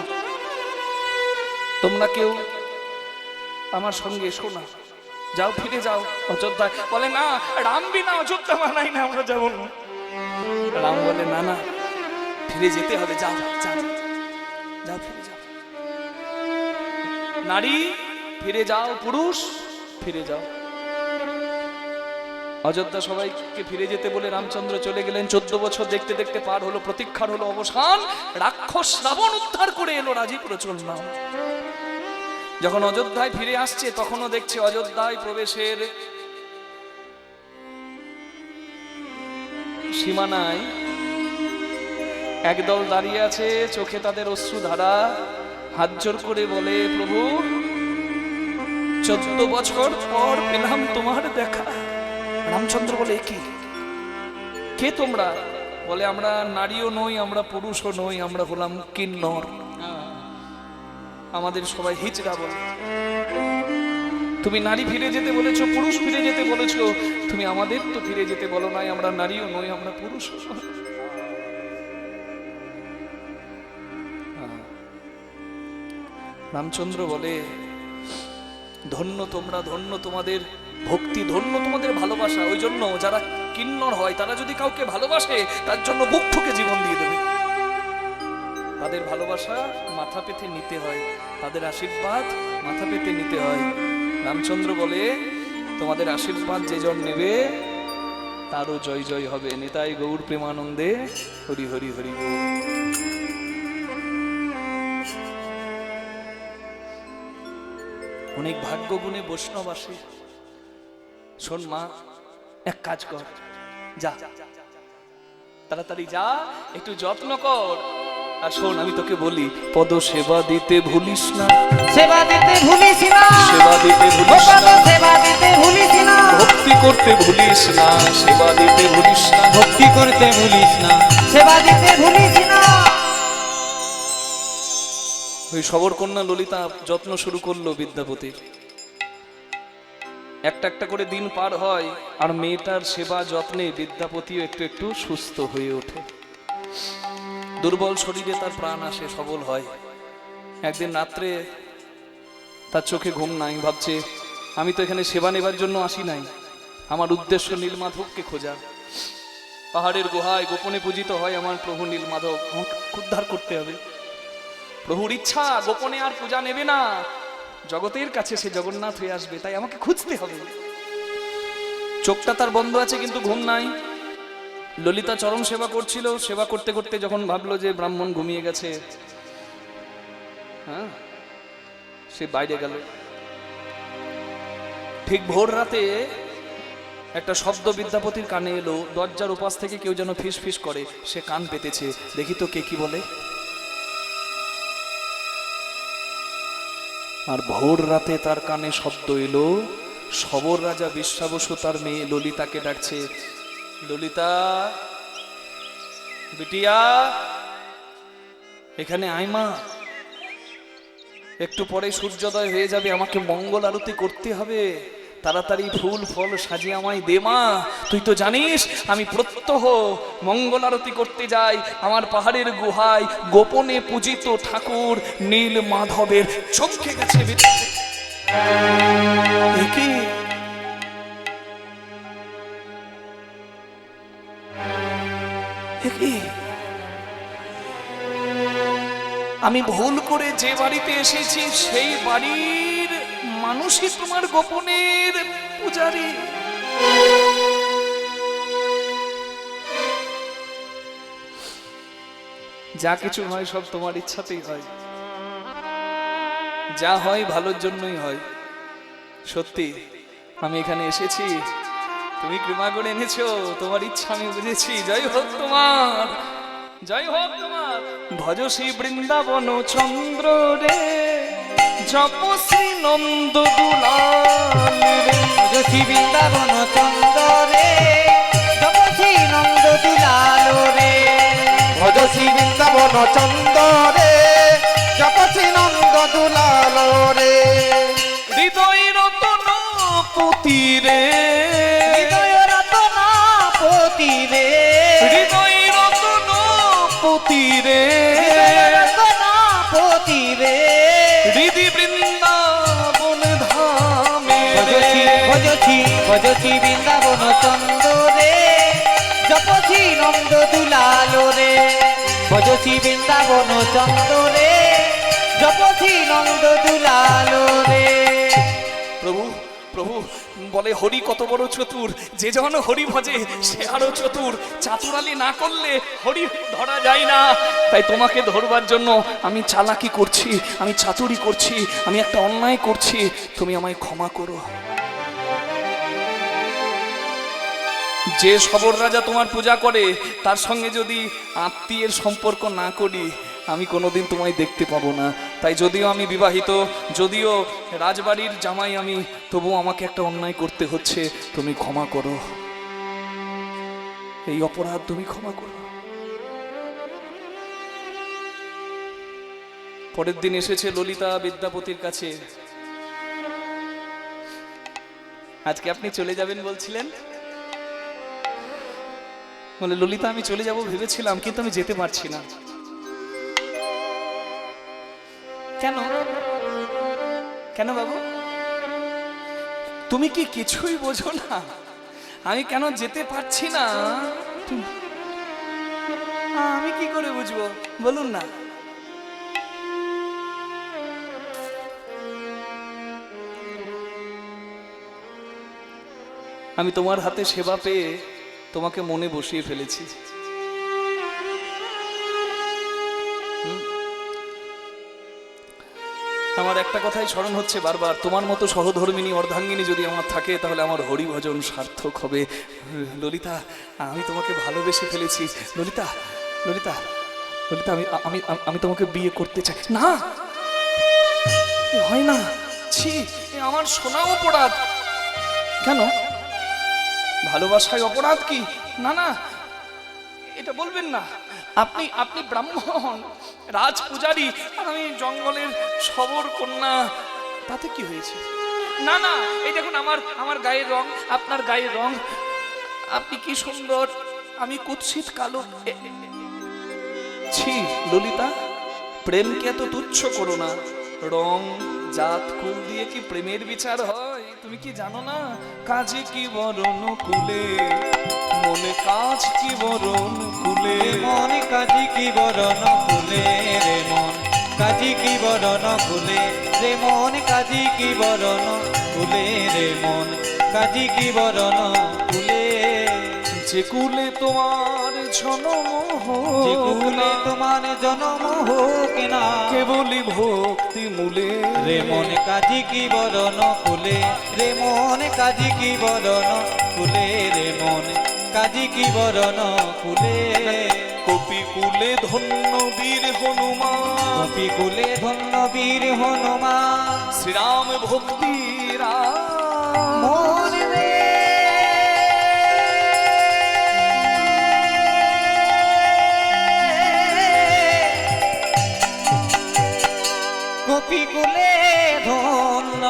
তোমরা কেউ আমার সঙ্গে এসো না, যাও ফিরে যাও অযোধ্যায়। বলে না, রাম বিনা অযোধ্যা মানাই না, আমরা যাবো না। রাম বলে না না, ফিরে যেতে হবে, যাও যাও যাও, ফিরে যাও। নারী ফিরে যাও, পুরুষ ফিরে যাও। অযোধ্যা সবাইকে ফিরে যেতে বলে রামচন্দ্র চলে গেলেন। 14 বছর দেখতে দেখতে পার হলো, প্রতীক্ষার হলো অবসান। রাক্ষস রাবণ উদ্ধার করে এলো রাজীপুর চললাম। যখন অযোধ্যায় ফিরে আসছে, তখনও দেখছে অযোধ্যায় প্রবেশের সীমানায় একদল দাঁড়িয়ে আছে, চোখে তাদের অশ্রুধারা, হাত জোর করে বলে, প্রভু 14 বছর পর পেলাম তোমার দেখা। রামচন্দ্র বলে, কি কে তোমরা? বলে, আমরা নারীও নই, আমরা পুরুষও নই, আমরা হলাম কিন্নর, আমাদের সবাই হিজড়া বলে। তুমি নারী ফিরে যেতে বলেছো, পুরুষ ফিরে যেতে বলেছো, তুমি আমাদের তো ফিরে যেতে বলো নাই, আমরা নারীও নই, আমরা পুরুষও নই। রামচন্দ্র বলে, ধন্য তোমরা, ধন্য তোমাদের ভক্তি, ধন্য তোমাদের ভালোবাসা। ওই জন্য যারা কিন্নর হয়, তারা যদি কাউকে ভালোবাসে, তার জন্য বুক ঠুকে জীবন দিয়ে দেবে। তাদের ভালোবাসা মাথা পেতে নিতে হয়, তাদের আশীর্বাদ মাথা পেতে নিতে হয়। রামচন্দ্র বলে, তোমাদের আশীর্বাদ যে জন নেবে তারও জয় জয় হবে। নিতাই গৌর প্রেমানন্দে হরি হরি হরি বল। অনেক ভাগ্য গুণে বৈষ্ণব আসে। শোন মা, এক কাজ কর, যা তাড়াতাড়ি যা, একটু যত্ন কর। আর শোন, আমি তোকে বলি, পদ সেবা দিতে ভুলিস না, সেবা দিতে ভুলিস না, সেবা দিতে ভুলিস না, সেবা দিতে ভুলিস না, ভক্তি করতে ভুলিস না, সেবা দিতে ভুলিস না, ভক্তি করতে ভুলিস না, সেবা দিতে ভুলিস না। ওই সবর কন্যা ললিতা যত্ন শুরু করলো বিদ্যাপতির। একটা একটা করে দিন পার হয়, আর মেয়েটার সেবা যত্নে বিদ্যাপতিও একটু একটু সুস্থ হয়ে ওঠে। দুর্বল শরীরে তার প্রাণ আসে, সবল হয়। একদিন রাত্রে তার চোখে ঘুম নাই, ভাবছে, আমি তো এখানে সেবা নেবার জন্য আসি নাই, আমার উদ্দেশ্য নীলমাধবকে খোঁজা। পাহাড়ের গুহায় গোপনে পূজিত হয় আমার প্রভু নীলমাধব, আমাকে উদ্ধার করতে হবে। প্রভুর ইচ্ছা, গোপনে আর পূজা নেবে না, জগতের কাছে সে জগন্নাথ হয়ে আসবে, তাই আমাকে খুঁজতে হবে। চোখটা তার বন্ধ আছে, কিন্তু ঘুম নাই। ললিতা চরম সেবা করছিল, সেবা করতে করতে যখন ভাবলো যে ব্রাহ্মণ ঘুমিয়ে গেছে, হ্যাঁ, সে বাইরে গেল। ঠিক ভোর রাতে একটা শব্দ বিদ্যাপতির কানে এলো, দরজার উপাস থেকে কেউ যেন ফিস ফিস করে। সে কান পেতেছে, দেখি তো কে কি বলে। আর ভোর রাতে তার কানে শব্দ এলো, সবর রাজা বিশ্বাবসু তার মেয়ে ললিতাকে ডাকছে, ললিতা বিটিয়া, এখানে আয় মা, একটু পরে সূর্যোদয় হয়ে যাবে, আমাকে মঙ্গল আরতি করতে হবে, তাড়াতাড়ি ফুল ফল সাজিয়ে আমায় দে মা। তুই তো জানিস আমি প্রত্যহ মঙ্গল আরতি করতে যাই আমার পাহাড়ের গুহায়, গোপনে পূজিত ঠাকুর নীল মাধবের। চমকে গেছে কি, আমি ভুল করে যে বাড়িতে এসেছি সেই বাড়ির মানুষই তোমার গোপনের পূজারী। যা কিছু হয় সব তোমার ইচ্ছাতেই হয়, যা হয় ভালোর জন্যই হয়। সত্যি আমি এখানে এসেছি, তুমি কৃপা করে এনেছো, তোমার ইচ্ছা আমি বুঝেছি। জয় হোক তোমার, জয় হোক তোমার। ভজ শ্রী বৃন্দাবন চন্দ্র রে, জপ শ্রী নন্দ দুলাল রে। ভজছি বৃন্দাবন চন্দ্র রে, জপছি নন্দ দুলাল রে। ভজসি বৃন্দাবন চন্দরে জপসি নন্দ দুলাল রে। হৃদয় রতন পতি রে, হৃদয় রতনা পতি রে, হৃদয় রতন পতি রে, হৃদয় রতনা পতি রে। হৃদি বৃন্দাবন ধামে ভজছি রে। ভজছি ভজছি বৃন্দাবন চন্দ্র রে, জপছি নন্দ দুলাল রে। ভজছি বৃন্দাবন চন্দ্র রে, জপছি নন্দ দুলাল রে। প্রভু প্রভু বলে হরি কত বড় চতুর, যে যখন হরি ভজে সে আরো চতুর। চাতুরালি না করলে হরি ধরা যায় না। তাই তোমাকে ধরবার জন্য আমি চালাকি করছি, আমি চাতুরি করছি, আমি একটা অন্যায় করছি, তুমি আমায় ক্ষমা করো। যে সবর রাজা তোমার পূজা করে তার সঙ্গে যদি আত্মীয়ের সম্পর্ক না করি, আমি কোনোদিন তোমায় দেখতে পাবো না। তাই যদিও আমি বিবাহিত, যদিও রাজবাড়ির জামাই আমি, তবু আমাকে একটা অন্যায় করতে হচ্ছে, তুমি ক্ষমা করো। এই অপরাধ তুমি ক্ষমা করো। পরের দিন এসেছে ললিতা বিদ্যাপতির কাছে। আজকে আপনি চলে যাবেন বলছিলেন, বলে ললিতা আমি চলে যাব ভেবেছিলাম, কিন্তু আমি যেতে পারছি না। কেন কেন বাবু, তুমি কি কিছুই বোঝো না আমি কেন যেতে পারছি না? আমি কি করে বুঝবো বলুন না। আমি তোমার হাতে সেবা পেয়ে তোমাকে মনে বসিয়ে ফেলেছি। আমার একটা কথাই স্মরণ হচ্ছে বারবার, তোমার মতো সহধর্মিনী অর্ধাঙ্গিনী যদি আমার থাকে তাহলে আমার হরিভজন সার্থক হবে। ললিতা আমি তোমাকে ভালোবেসে ফেলেছি। ললিতা ললিতা ললিতা আমি আমি আমি তোমাকে বিয়ে করতে চাই। না হয় না, ছি, আমার শোনা অপরাধ। কেন, ভালোবাসায় অপরাধ কি? না না, এটা বলবেন না। আপনি আপনি ব্রাহ্মণ, রাজ পূজারী, আমি জঙ্গলের সবর কন্যা, তাতে কি হয়েছে? না না, এই দেখুন আমার আমার গায়ের রং, আপনার গায়ের রং, আপনি কি সুন্দর, আমি কুৎসিত কালো। ছি ললিতা, প্রেমকে এত তুচ্ছ করো না। রং জাত কুল দিয়ে কি প্রেমের বিচার হয়? তুমি কি জানো না, কাজে কি বরণ কুলে, মনে কাজ কি বরণ কুলে। মন কাজী কি বরণ কুলে রে, মন কাজী কি বরণ কুলে রে, মন কাজী কি বরণ কুলে রে, মন কাজী কি বরণ কুলে। যে কুলে তোমার জনম যে হোক কুলে না, তোমার জনম হোক না, কেবলি ভক্তি মূলে রে মন কাজী কি বরণ কুলে রে, মন কাজী কি বরণ কুলে রে, মন কাজী কি বরণ কুলে। কপি কুলে ধন্য বীর হনুমান, কপি কুলে ধন্য বীর হনুমান, শ্রীরাম ভক্তি রাম মন রে কপি কুলে ধন্য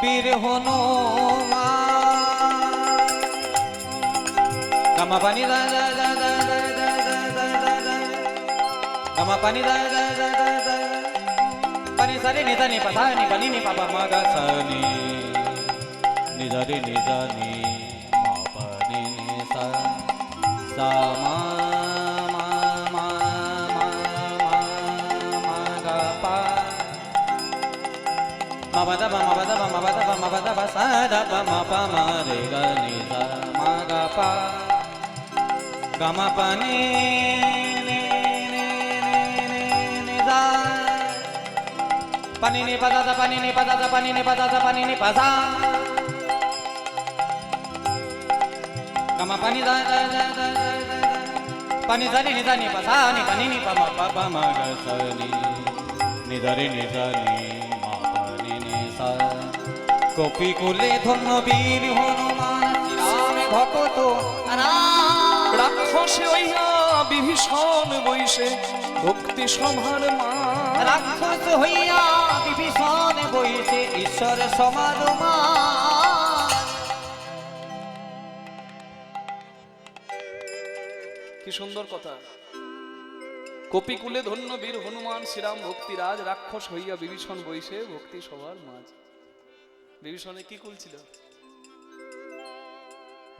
বীর হনুমান। গামা পানি দা দা দা দা দা দা দা দা দা, গামা পানি দা দা দা দা দা, পানি সারে নিদা নি পাধা নি পানি নি পাপা মা গা সা নি, নিদা রে নিদা নি মা পানি নি সা, সা মা মা মা মা মা গা পা, মা ba da ba ma ba da ba ma ba da ba ma ba da ba sa da ba ma pa ma re ga ni sa ma ga pa, ga ma pa ni ni ni পানি নি পাদা পানি নি পাদা পানি নি পাদা পানি নি পাদা gamma পানি দা দা দা দা দা পানি সারি নি দানি পাদা নি পানি নি পা পা মা গা সা নি দারে নি দানি মা পানি নি সা কপি কুলে ধন্য বীর হনুমান রাম ভক্ত রাম রাক্ষসে হইয়া বিভীষণ বৈশে ভক্তি সভার মা রাক্ষস হইয়া বিভীষণ বইছে ঈশ্বর সমারোমান কি সুন্দর কথা। কপিকুলে ধন্য বীর হনুমান শ্রীরাম ভক্তিরাজ রাক্ষস হইয়া বিভীষণ বৈশে ভক্তি সবার মাঝ। বিভীষণে কি কুল ছিল?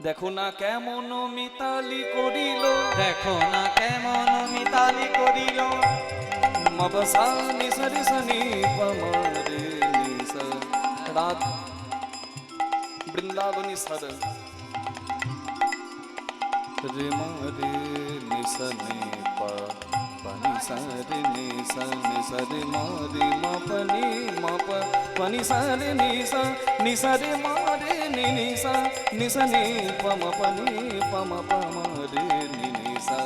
দেখো না কেমন মিতালি করিল, দেখো না কেমন মিতালি করিল মবসা নিসরি সনি পমারে নিস রাত বৃন্দাবনী সর রে মারে নিসনে পা পানি সারে নিসা নিসরে মারে মা পানি মা পা পানি সারে নিসা নিসরে মারে নিসা নিসনে পম পানি পম পমারে নিসা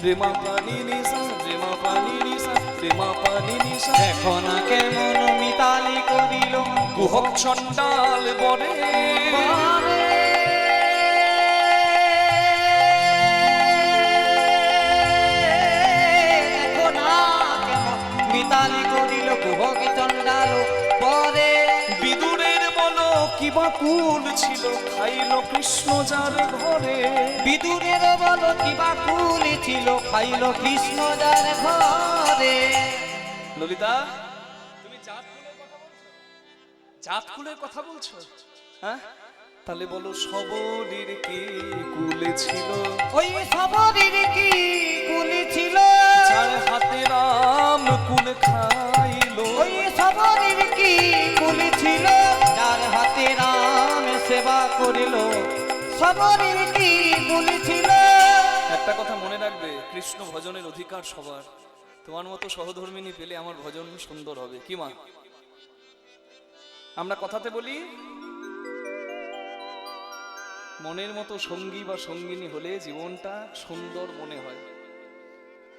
রে মা পানি নিসা রে মা পানি নিসা রে মা পানি নিসা। দেখো না কেমন মিতালি করিল কুহক চণ্ডাল বরে দেখো না কেমন মিতালি করিল কুহকি চণ্ডাল পরে বিদুরের বলো কিবা কুল ছিল খাইল কৃষ্ণ যার ঘরে। বিদুরের বল কিবা কুলি ছিল খাইল কৃষ্ণ যার ঘরে ললিতা তুমি জাত কুলের কথা বলছো? হ্যাঁ, তাহলে বলো সবরীর কি কুলে ছিল? ওই সবরীর কি কুলি ছিল যার হাতে রাম কুল খাইলো। ওই সবরীর কি কুলি ছিল যার হাতে রাম সেবা করিল সবরীর কি কুলি ছিল। একটা কথা মনে রাখবে, কৃষ্ণ ভজনের অধিকার সবার। তোমার মতো সহধর্মিনী পেলে আমার ভজন সুন্দর হবে। কি মা? আমরা কথাতে বলি মনের মতো সঙ্গী বা সঙ্গিনী হলে জীবনটা সুন্দর মনে হয়,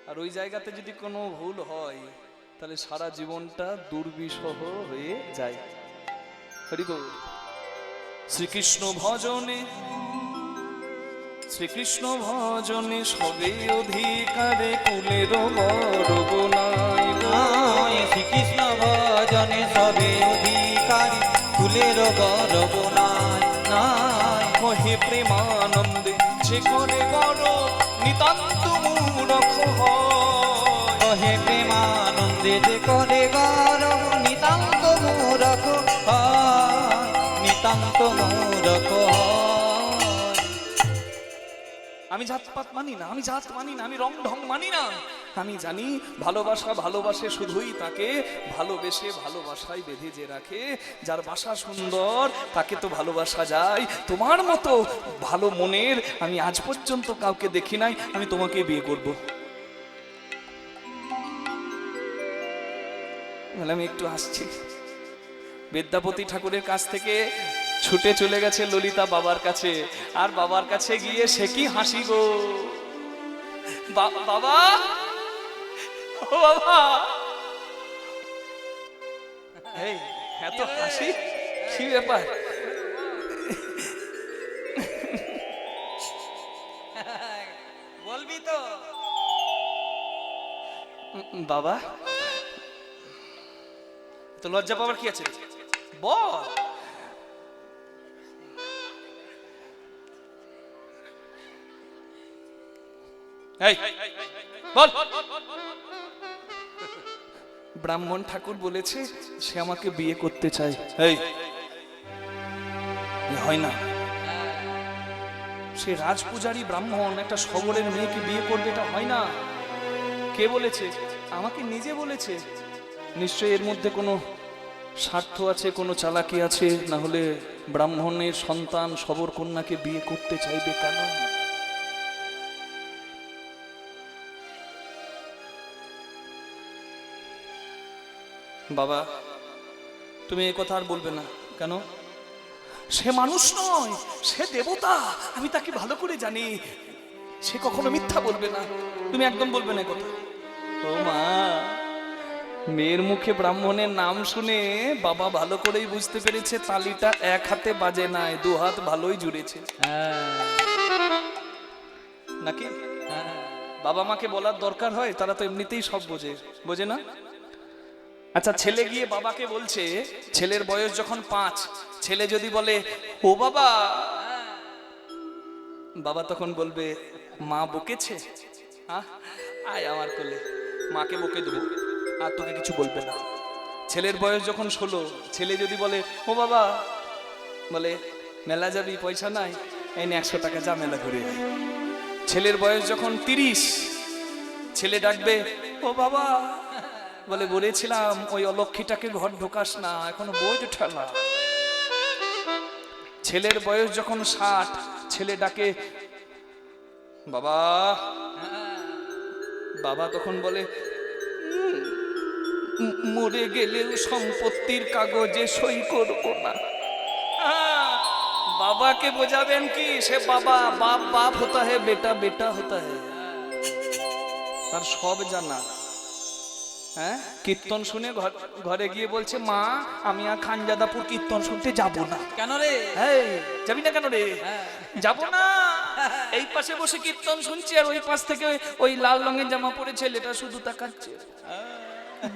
আর ওই জায়গাতে যদি কোনো ভুল হয় তাহলে সারা জীবনটা দুর্বিষহ হয়ে যায়। হরি গো। শ্রীকৃষ্ণ ভজনে শ্রীকৃষ্ণ ভজনে সবে অধিকারে কুলের গর্ব নাই। শ্রীকৃষ্ণ ভজনে সবে অধিকারী কুলের গর্ব নাই নাই কহে প্রেমানন্দে যে করে গর্ব নিতান্ত মূরখ হয়। কহে প্রেমানন্দে যে করে গৌরব নিতান্ত মূরখ হয়, নিতান্ত মূরখ হয়। আমি জাতপাত মানি না, আমি জাত মানি না, আমি রং ঢং মানি না। আমি জানি ভালোবাসা ভালোবাসে শুধুই তাকে ভালোবেসে ভালোবাসায় বেঁধে যে রাখে। যার বাসা সুন্দর তাকে তো ভালোবাসা যায়। তোমার মতো ভালো মনের আমি আজ পর্যন্ত কাউকে দেখি নাই। আমি তোমাকে বিয়ে করব। আমি একটু আসছি। বিদ্যাপতি ঠাকুরের কাছ থেকে ছুটে চলে গেছে ললিতা বাবার কাছে, আর বাবার কাছে গিয়ে সে কি হাসি গো। বাবা, ও বাবা, এই এত হাসি কি ব্যাপার? বলবি তো বাবা, তো লজ্জা পাবার কি আছে? বল। এই বল। ব্রাহ্মণ ঠাকুর বলেছে সে আমাকে বিয়ে করতে চায়। এই হয় না, সে রাজপূজারী ব্রাহ্মণ একটা শবরের মেয়েকে বিয়ে করবে, এটা হয় না। কে বলেছে? আমাকে নিজে বলেছে। নিশ্চয়ই এর মধ্যে কোনো স্বার্থ আছে, কোনো চালাকি আছে, না হলে ব্রাহ্মণের সন্তান শবর কন্যাকে বিয়ে করতে চাইবে কেন? বাবা তুমি এই কথা আর বলবে না। কেন? সে মানুষ নয়, সে দেবতা, আমি তাকে ভালো করে জানি, সে কখনো মিথ্যা বলবে না, তুমি একদম বলবে না কথা। ও মা, মেয়ের মুখে ব্রাহ্মণের নাম শুনে বাবা ভালো করেই বুঝতে পেরেছে তালিটা এক হাতে বাজে নাই, দু হাত ভালোই জুড়েছে নাকি। বাবা মাকে বলার দরকার হয়, তারা তো এমনিতেই সব বোঝে, বোঝে না? আচ্ছা, ছেলে গিয়ে বাবাকে বলছে, ছেলের বয়স যখন 5, ছেলে যদি বলে ও বাবা, বাবা তখন বলবে মা বকেছে, আয় আমার কোলে, মাকে বকে দেবো, আর তোকে কিছু বলবে না। ছেলের বয়স যখন 16, ছেলে যদি বলে ও বাবা, বলে মেলা যাবি, পয়সা নাই, এই নে 100 টাকা, যা মেলা ঘুরে আয়। ছেলের বয়স যখন 30, ছেলে ডাকবে ও বাবা, বলে বলেছিলাম ওই অলক্ষীটাকে ঘর ঢোকাস না, এখনো বোঝ ঠেলা। ছেলের বয়স যখন 60, ছেলে ডাকে বাবা, বাবা তখন বলে মরে গেলেও সম্পত্তির কাগজে সই করবো না। বাবাকে বোঝাবেন কি, সে বাবা, বাপ বাপ হতা হে, বেটা বেটা হতা হে, তার সব জানা। হ্যাঁ, কীর্তন শুনে ঘরে গিয়ে বলছে মা, আমি আর খানজাদাপুর কীর্তন শুনতে যাব না। কেন রে? যাবি না কেন রে? যাব না, এই পাশে বসে কীর্তন শুনছি, আর ওই পাশ থেকে ওই লাল রঙের জামা পরে ছেলেটা শুধু তাকাচ্ছে,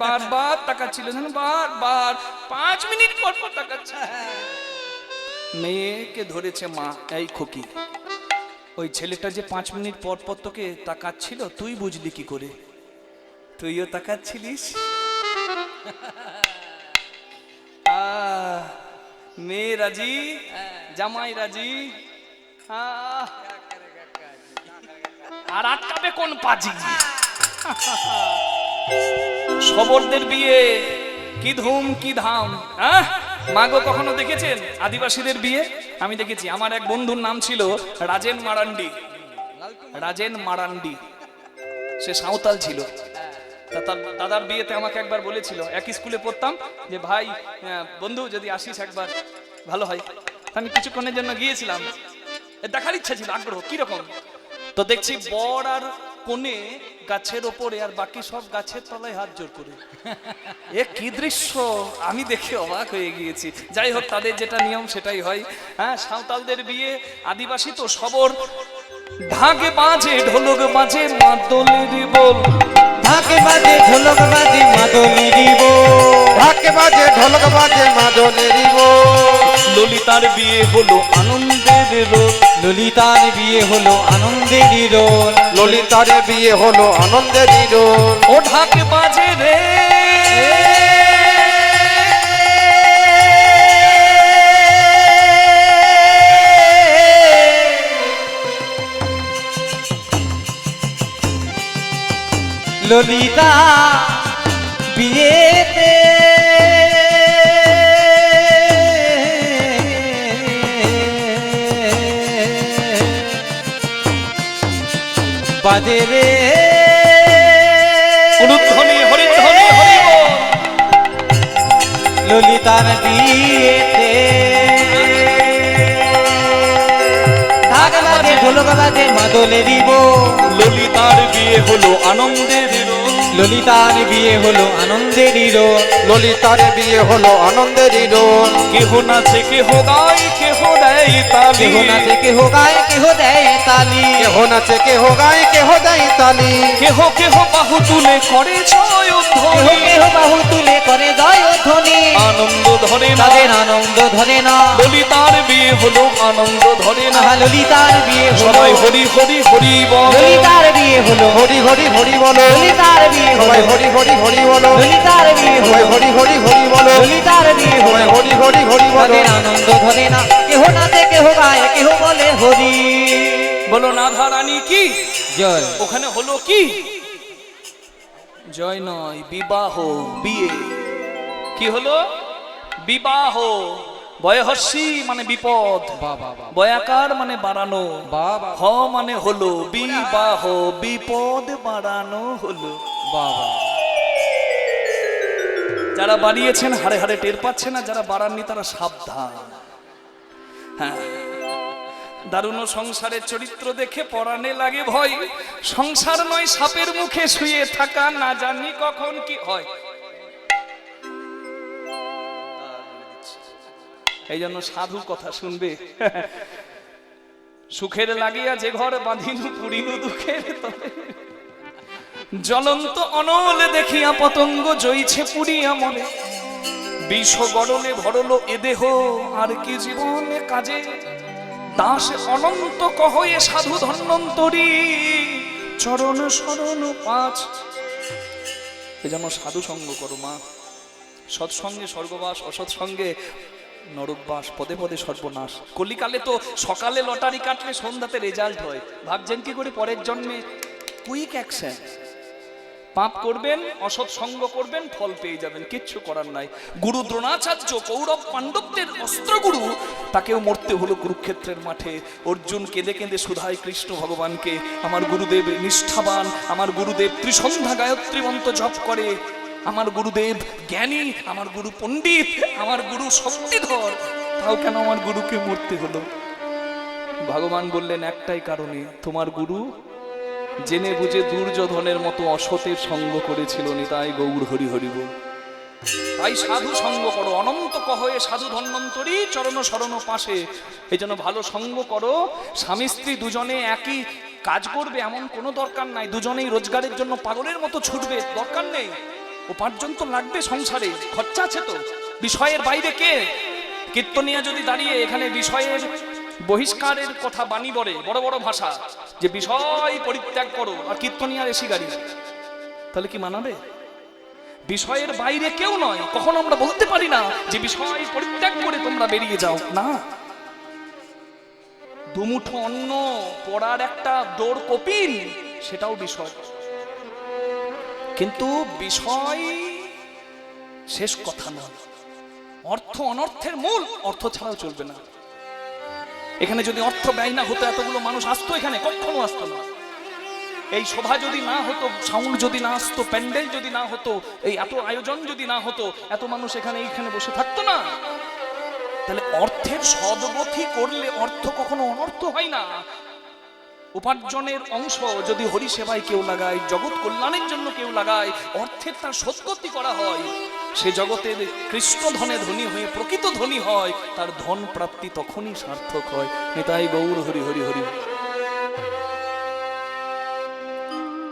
বারবার তাকাচ্ছিল, বারবার 5 মিনিট পর পর তাকাচ্ছে। মেয়েকে ধরেছে মা, এই খোকি, ওই ছেলেটা যে 5 মিনিট পর পর তোকে তাকাচ্ছিল, তুই বুঝলি কি করে? তুইও তাকাচ্ছিলিস। মেয়ে রাজি, জামাই রাজি, আর আটকাবে কোন পাজি? শবরদের বিয়ে কি ধুম কি ধাম। মাগো কখনো দেখেছেন আদিবাসীদের বিয়ে? আমি দেখেছি। আমার এক বন্ধুর নাম ছিল রাজেন মারান্ডি। রাজেন মারান্ডি, সে সাঁওতাল ছিল। তার দাদার বিয়েতে আমাকে একবার বলেছিল, একই স্কুলে পড়তাম, যে ভাই বন্ধু যদি আসিস একবার ভালো হয়। আমি কিছুক্ষণের জন্য গিয়েছিলাম, দেখার ইচ্ছা ছিল, আগ্রহ কিরকম। তো দেখছি বর আর কোণে গাছের ওপরে, আর বাকি সব গাছের তলায় হাত জোর করে। এ কি দৃশ্য, আমি দেখে অবাক হয়ে গিয়েছি। যাই হোক, তাদের যেটা নিয়ম সেটাই হয়। হ্যাঁ, সাঁওতালদের বিয়ে, আদিবাসী তো সবর, ঢাকে বাজে ঢোলক বাজে মাদলের বল, ঢাকে বাজে ঢোলক বাজে মাদলেরই বল, ঢাকে বাজে ঢোলক বাজে মাদলেরই বল। ললিতার বিয়ে হলো আনন্দের রোল, ললিতার বিয়ে হলো আনন্দেরই রোল, ললিতার বিয়ে হলো আনন্দেরই রোল। ও ঢাকে বাজে রে ললিতা বিয়েতে বাজে রে উলুধ্বনি হরিধ্বনি হরিবোল। ললিতার বিয়েতে ঢাক বাজে ঢোলক বাজে মাদলেরই বল, ললিতার বিয়ে হলো আনন্দের রোল, ললিতার বিয়ে হলো আনন্দেরই রোল, ললিতার বিয়ে হলো আনন্দেরই রোল। কেহ নাচে কেহ গায় কেহ দেয় তালি, কেহ নাচে কেহ গায় কেহ দেয় তালি, কেহ নাচে কেহ গায় কেহ দেয় তালি। কেহ কেহ বাহু তুলে করে জয় কেহ ধ্বনি, কেহ বাহু তুলে করে জয় ধ্বনি, আনন্দ ধরে না, তাদের আনন্দ ধরে না। ললিতার বিয়ে হলো আনন্দ ধরে না। আহা, ললিতার বিয়ে হলো, সবাই হরি হরি হরি বল, ললিতার বিয়ে হলো, হরি হরি হরি বলো, ললিতার বিয়ে হলো, সবাই হরি হরি হরি বলো, ললিতার বিয়ে সবাই হলো, হরি হরি হরি বলো, ললিতার বিয়ে হলো, সবাই হরি হরি হরি বলো। তাদের আনন্দ ধরে না। কেহ নাচে কেহ গায় কেহ বলে হরি। বলো রাধা রানী কি জয়। ওখানে হলো কি? জয় নয়, বিবাহ, বিয়ে। কি হলো? বিবাহ। বয়হস্যি মানে বিপদ, বাবা বয়াকার মানে বাড়ানো, বাবা হ মানে হলো বিবাহ, বিপদ বাড়ানো হলো। বাবা। যারা বাড়িয়েছেন হারে হারে টের পাচ্ছে না, যারা বাড়াননি তারা সাবধান। হ্যাঁ, দারুণ সংসারের চরিত্র দেখে পরাণে লাগে ভয়। সংসার নয় সাপের মুখে শুয়ে থাকা, না জানি কখন কি হয়। এই জন্য সাধু কথা শুনবে। সুখের লাগিয়া যে ঘর বাঁধিনু পুরিনু দুঃখের তলে, জ্বলন্ত অনল দেখিয়া পতঙ্গ জইছে পুরিয়া মনে। বিষ গড়লে ভরল এ দেহ, আর কি জীবনে কাজে। দাস অনন্ত কহয়ে সাধু ধন্বন্তরী, চরণ শরণ পাঁচ। এজন্য সাধু সঙ্গ করো মা। সৎসঙ্গে স্বর্গবাস, অসৎসঙ্গে নরকবাস, পদে পদে সর্বনাশ। কলিকালে তো সকালে লটারি কাটলে সন্ধ্যাতে রেজাল্ট হয়। ভাবছেন কি করে পরের জন্মে কুইক অ্যাকশন। পাপ করবেন, অসৎ সঙ্গ করবেন, ফল পেয়ে যাবেন, কিচ্ছু করার নাই। গুরু দ্রোণাচার্য কৌরব পাণ্ডবদের অস্ত্রগুরু, তাকেও মরতে হলো কুরুক্ষেত্রের মাঠে। অর্জুন কেঁদে কেঁদে শুধায় কৃষ্ণ ভগবানকে, আমার গুরুদেব নিষ্ঠাবান, আমার গুরুদেব ত্রিসন্ধ্যা গায়ত্রী মন্ত্র জপ করে, আমার গুরুদেব জ্ঞানী, আমার গুরু পণ্ডিত, আমার গুরু শক্তিধর, তাও কেন আমার গুরুকে মরতে হলো? ভগবান বললেন একটাই কারণে, তোমার গুরু জেনে বুঝে দুর্যোধনের মতো অসতের সঙ্গ করেছিল। নিতাই গৌর হরি হরি বল। তাই সাধু সঙ্গ করো, অনন্ত কহয়ে সাধু ধন্বন্তরী, চরণ শরণ পাশে। এই জন্য ভালো সঙ্গ করো। স্বামী স্ত্রী দুজনে একই কাজ করবে এমন কোনো দরকার নাই। দুজনেই রোজগারের জন্য পাগলের মতো ছুটবে, দরকার নেই। উপার্জন তো লাগবে, সংসারে খরচা আছে তো। বিষয়ের বাইরে কে? কীর্তনিয়া যদি দাঁড়িয়ে এখানে বিষয়ের বহিষ্কারের কথা বাণী বলে, বড় বড় ভাষা, যে বিষয় পরিত্যাগ করো, আর কীর্তনিয়ার এসি গাড়ি, তাহলে কি মানাবে? বিষয়ের বাইরে কেউ নয়। কখনো আমরা বলতে পারি না যে বিষয় পরিত্যাগ করে তোমরা বেরিয়ে যাও, না। দুমুঠো অন্ন, পড়ার একটা দৌড় কপিন, সেটাও বিষয়। কিন্তু বিষয় শেষ কথা নয়। অর্থ অনর্থের মূল, অর্থ ছাড়াও চলবে না। এখানে যদি অর্থ ব্যয় না হতো, এতগুলো মানুষ আসতো এখানে? কখনো আসতো না। এই সভা যদি না হতো, সাউন্ড যদি না আসতো, প্যান্ডেল যদি না হতো, এই এত আয়োজন যদি না হতো, এত মানুষ এখানে বসে থাকতো না। তাহলে অর্থের সদ্গতি করলে অর্থ কখনো অনর্থ হয় না। উপার্জনের অংশ যদি হরি সেবায় কেউ লাগায়, জগৎ কল্যাণের জন্য কেউ লাগায়, অর্থের তার সদ্গতি করা হয়, সে জগতের কৃষ্ণ ধনে ধনী হয়ে প্রকৃত ধনী হয়। তার ধন প্রাপ্তি তখনই সার্থক হয়। নিতাই গৌর হরি হরি হরি।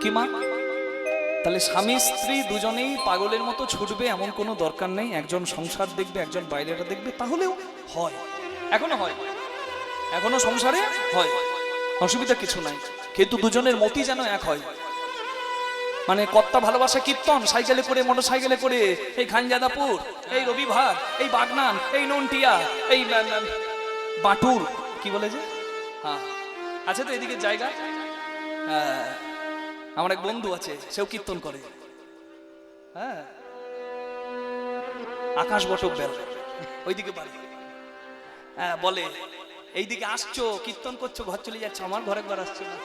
কি মা? তাহলে স্বামী স্ত্রী দুজনেই পাগলের মতো ছুটবে এমন কোনো দরকার নেই। একজন সংসার দেখবে, একজন বাইরেটা দেখবে, তাহলেও হয়। এখনো হয়, এখনো সংসারে হয়, অসুবিধা কিছু নাই। কিন্তু দুজনের মতি যেন এক হয়। মানে কর্তা ভালোবাসা কীর্তন, সাইকেলে করে, মোটর সাইকেলে করে, এই খানজাদাপুর, এই রবিভাগ, এই বাগনান, এই নন্টিয়া, এই বাটুর, কি বলে যে, হ্যাঁ আছে তো এদিকে জায়গা। হ্যাঁ, আমার এক বন্ধু আছে, সেও কীর্তন করে। হ্যাঁ, আকাশ বটক বেল, ওইদিকে বাড়ি। হ্যাঁ, বলে এইদিকে আসছো, কীর্তন করছো, ঘর চলে যাচ্ছে, আমার ঘরে ঘর আসছে না,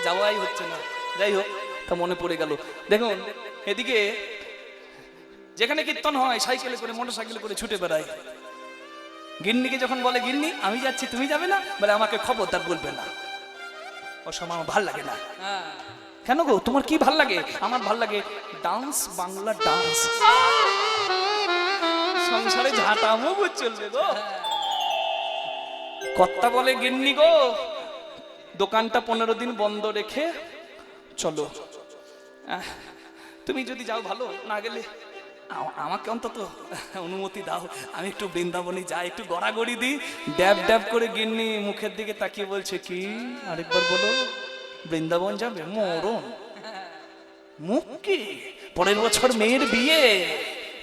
যাওয়াই হচ্ছে না। যাই হোক, তা মনে পড়ে গেল। দেখুন এদিকে যেখানে কীর্তন হয়, সাইকেলে করে, মোটর সাইকেলে করে ছুটে বেড়ায়। গিন্নিকে যখন বলে, গিন্নি আমি যাচ্ছি, তুমি যাবে না? বলে আমাকে খবরদার বলবে না, ও সময় আমার ভাল লাগে না। কেন গো, তোমার কি ভাল লাগে? আমার ভাল লাগে ডান্স, বাংলা ডান্স। সংসারে ঝাঁটামো চলবে গো। কর্তা বলে, গিন্নি গো দোকানটা 15 দিন বন্ধ রেখে চলো, তুমি যদি যাও ভালো, না গেলে আমাকে অন্তত অনুমতি দাও, আমি একটু বৃন্দাবনে যাই, একটু গড়াগড়ি দিই। ড্যাব ড্যাব করে গিন্নি মুখের দিকে তাকিয়ে বলছে, কি আরেকবার বলো? বৃন্দাবন যাবে? মরণ মুখ কি? পরের বছর মেয়ের বিয়ে,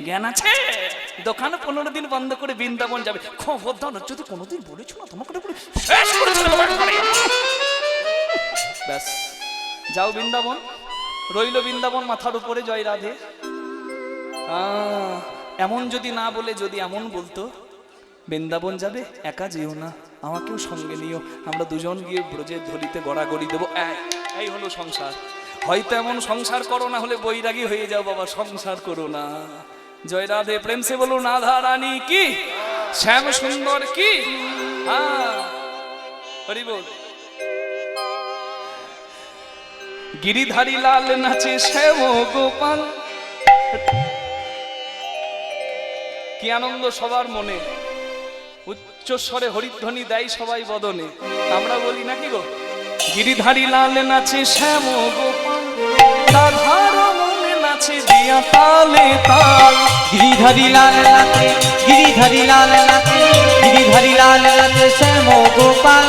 জ্ঞান আছে? দোকানে 15 দিন বন্ধ করে বৃন্দাবন যাবে। খবরদার যদি কোনোদিন বলেছো না, তোমাকে শেষ করে দেব। ব্যাস, যাও বৃন্দাবন, রইল বৃন্দাবন মাথার উপরে, জয় রাধে। এমন যদি না বলে, যদি এমন বলতো, বৃন্দাবন যাবে, একা যেও না, আমাকেও সঙ্গে নিও, আমরা দুজন গিয়ে ব্রজের ধরিতে গড়াগড়ি দেবো। এই হলো সংসার। হয়তো এমন সংসার করো, না হলে বৈরাগী হয়ে যাও বাবা, সংসার করো না। জয় রাধে, প্রেম সে বলুন রাধা রানী কি, শ্যাম সুন্দর কি। হ্যাঁ, হরি বল। গিরিধারী লাল নাচে শ্যাম গোপাল, কি আনন্দ সবার মনে, উচ্চস্বরে হরিধ্বনি দেয় সবাই বদনে। আমরা বলি নাকি গো, গিরিধারী লাল নাচে শ্যাম গোপাল, রাধার মনে নাচে দিয়া তালে তাল। গিরিধারী লাল নাচে, গিরিধারী লাল নাচে, গিরিধারী লাল নাচে শ্যাম গোপাল,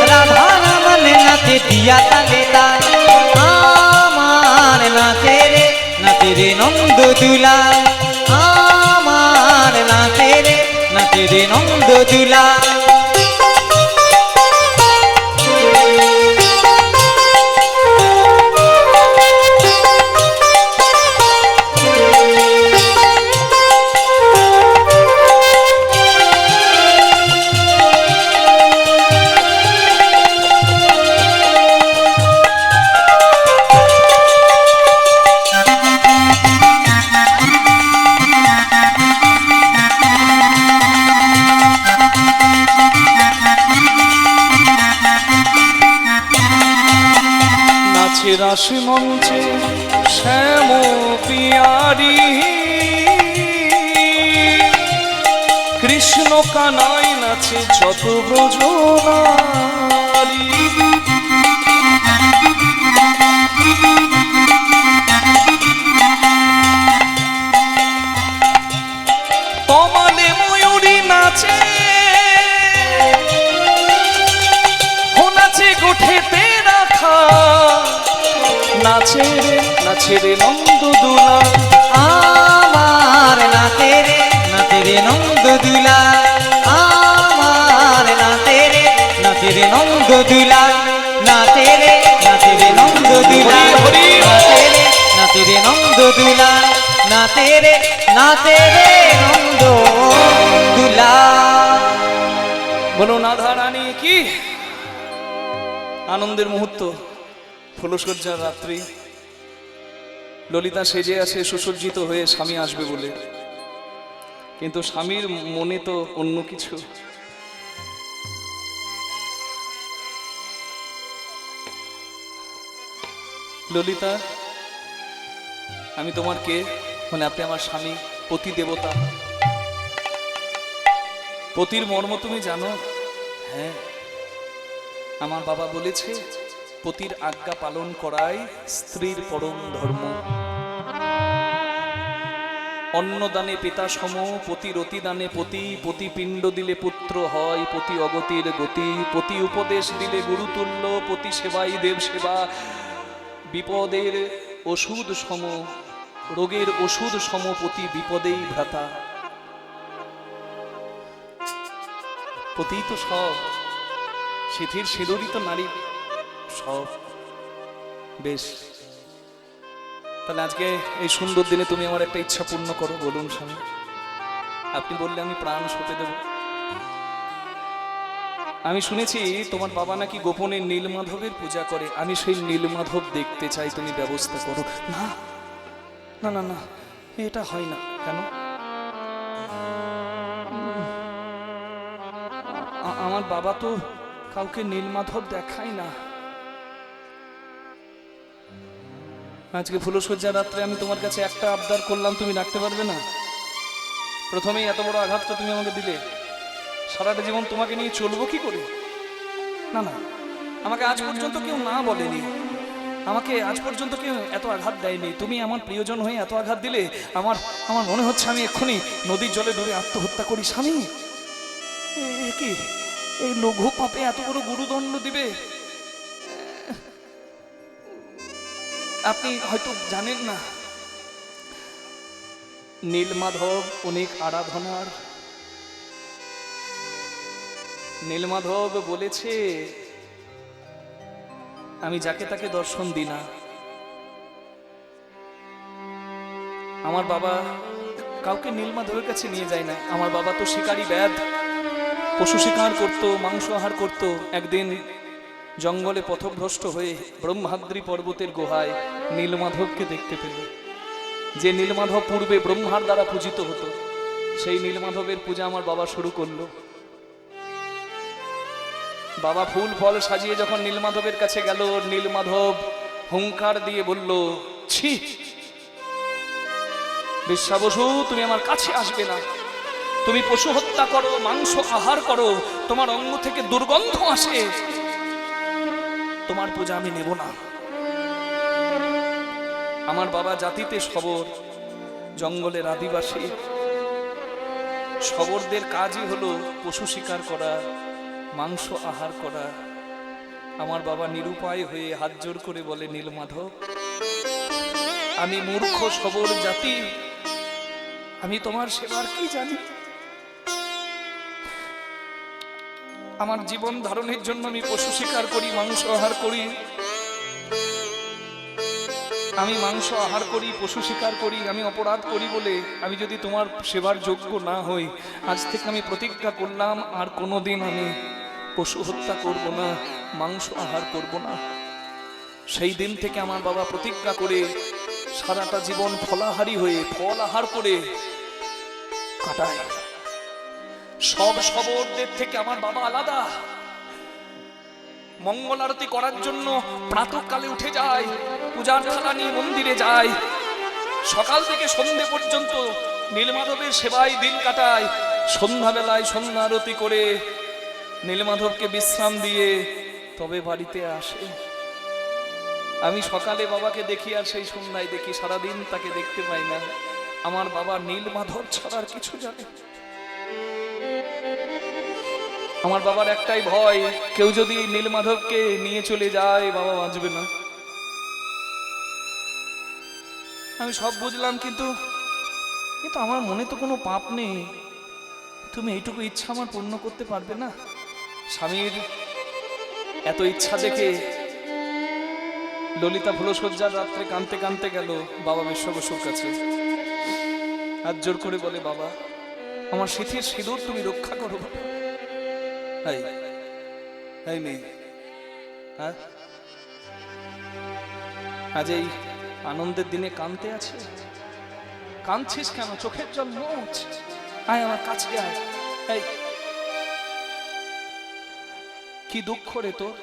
রাধা মনে নাচে দিয়া তালে তাল। আমার নাচে রে নন্দ দুলা, আমার নাচে রে নন্দ দুলা। রাস মঞ্চে শ্যাম পিয়ারি, কৃষ্ণ কানাই নাচে যত ব্রজনারী। তমালে ময়ূরী নাচে, নাচে গোঠেতে রাখা, নাচে রে নন্দ দুলা। আমার নাচে রে নন্দ দুলা, আমার নাচে রে নন্দ দুলা, নাচে রে নন্দ দুলা, নাচে রে নন্দ দুলা, নাচে রে নন্দ দুলা। বলো রাধা রানী কি। আনন্দের মুহূর্ত, ফুলসজ্জার রাত্রি, ললিতা সেজে আছে সুসজ্জিত হয়ে স্বামী আসবে বলে, কিন্তু স্বামীর মনে তো অন্য কিছু। ললিতা, আমি তোমার কে? মানে আপনি আমার স্বামী, পতি দেবতা। পতির মর্ম তুমি জানো? হ্যাঁ, আমার বাবা বলেছে পতির আজ্ঞা পালন করাই স্ত্রীর পরম ধর্ম। অন্নদানে পিতা সম, পতি রতিদানে পতি, পতি পিণ্ড দিলে পুত্র হয়, পতি অগতির গতি, পতি উপদেশ দিলে গুরুতুল্য, পতি সেবাই দেব সেবা, বিপদের ওষুধ সম, রোগের ওষুধ সম, পতি বিপদেই ভ্রাতা। পতি তো সব, সিথির সিঁদুরই তো নারী সব। বেশ, তাহলে আজকে এই সুন্দর দিনে তুমি আমার একটা ইচ্ছা পূর্ণ করো। বলুন স্বামী। আপনি বললে আমি প্রাণ সঁপে দেব। আমি শুনেছি তোমার বাবা নাকি গোপনে নীলমাধবের পূজা করে, আমি সেই নীলমাধব দেখতে চাই, তুমি ব্যবস্থা করো। না না না না, এটা হয় না। কেন? আমার বাবা তো কাউকে নীলমাধব দেখায় না। আজকে ফুলসজ্জা রাত্রে আমি তোমার কাছে একটা আবদার করলাম, তুমি রাখতে পারবে না? প্রথমেই এত বড় আঘাতটা তুমি আমাকে দিলে, সারাটা জীবন তোমাকে নিয়ে চলবো কি করে? না না, আমাকে আজ পর্যন্ত কেউ না বলেনি, আমাকে আজ পর্যন্ত কেউ এত আঘাত দেয়নি। তুমি আমার প্রিয়জন হয়ে এত আঘাত দিলে আমার মনে হচ্ছে আমি এক্ষুনি নদীর জলে ডুবে আত্মহত্যা করি। স্বামী, কি এই লঘু পাপে এত বড় গুরুদণ্ড দিবে? আপনি হয়তো জানেন না, নীলমাধব অনেক আরাধনার। নীলমাধব বলেছে আমি যাকে তাকে দর্শন দিই না। আমার বাবা কাউকে নীলমাধবের কাছে নিয়ে যায় না। আমার বাবা তো শিকারী ব্যাধ, পশু শিকার করত, মাংস আহার করত। একদিন জঙ্গলে পথভ্রষ্ট হয়ে ব্রহ্মাদ্রি পর্বতের গুহায় নীলমাধবকে দেখতে পেল। যে নীলমাধব পূর্বে ব্রহ্মার দ্বারা পূজিত হতো, সেই নীলমাধবের পূজা আমার বাবা শুরু করলো। বাবা ফুল ফল সাজিয়ে যখন নীলমাধবের কাছে গেল, নীলমাধব হুঙ্কার দিয়ে বলল, ছি বিশ্বাবসু, তুমি আমার কাছে আসবে না। তুমি পশু হত্যা করো, মাংস আহার করো, তোমার অঙ্গ থেকে দুর্গন্ধ আসে, তোমার পূজা আমি নেব না। আমার বাবা জাতিতে শবর, জঙ্গলের আদিবাসী। শবরদের কাজই হলো পশু শিকার করা, মাংস আহার করা। আমার বাবা নিরুপায় হয়ে হাত জোর করে বলে, নীলমাধব, আমি মূর্খ শবর জাতি, আমি তোমার সেবার কি জানি? আমার জীবন ধারণের জন্য আমি পশু শিকার করি, মাংস আহার করি। আমি মাংস আহার করি, পশু শিকার করি, আমি অপরাধ করি বলে আমি যদি তোমার সেবার যোগ্য না হই, আজ থেকে আমি প্রতিজ্ঞা করলাম আর কোনোদিন আমি পশু হত্যা করব না, মাংস আহার করব না। সেই দিন থেকে আমার বাবা প্রতিজ্ঞা করে সারাটা জীবন ফলাহারি হয়ে ফল আহার করে কাটায়। সব শবরদের থেকে আমার বাবা আলাদা। মঙ্গল আরতি করার জন্য প্রাতঃকালে উঠে যায়, পূজার থালা নিয়ে মন্দিরে যায়, সকাল থেকে সন্ধ্যে পর্যন্ত নীলমাধবের সেবায় দিন কাটায়। সন্ধ্যাবেলায় সন্ধ্যা আরতি করে নীলমাধবকে বিশ্রাম দিয়ে তবে বাড়িতে আসে। আমি সকালে বাবাকে দেখি আর সেই সন্ধ্যায় দেখি, সারাদিন তাকে দেখতে পাই না। আমার বাবা নীলমাধব ছাড়ার কিছু জানে। আমার বাবার একটাই ভয়, কেউ যদি নীলমাধবকে নিয়ে চলে যায় বাবা বাঁচবে না। আমি সব বুঝলাম, কিন্তু আমার মনে তো কোনো পাপ নেই, তুমি এইটুকু ইচ্ছা আমার পূর্ণ করতে পারবে না? স্বামীর এত ইচ্ছা দেখে ললিতা ফুলশয্যার রাত্রে কাঁদতে কাঁদতে গেল বাবা বিশ্ববসুর কাছে। হাত জোর করে বলে, বাবা আমার সিঁথির সিঁদুর তুমি রক্ষা করো। এই মেয়ে, হ্যাঁ আজ এই আনন্দের দিনে কাঁদতে আছে? কাঁদছিস কেন? চোখের জল মোছ, আয় আমার কাছে আয়। এই কি দুঃখ রে তোর?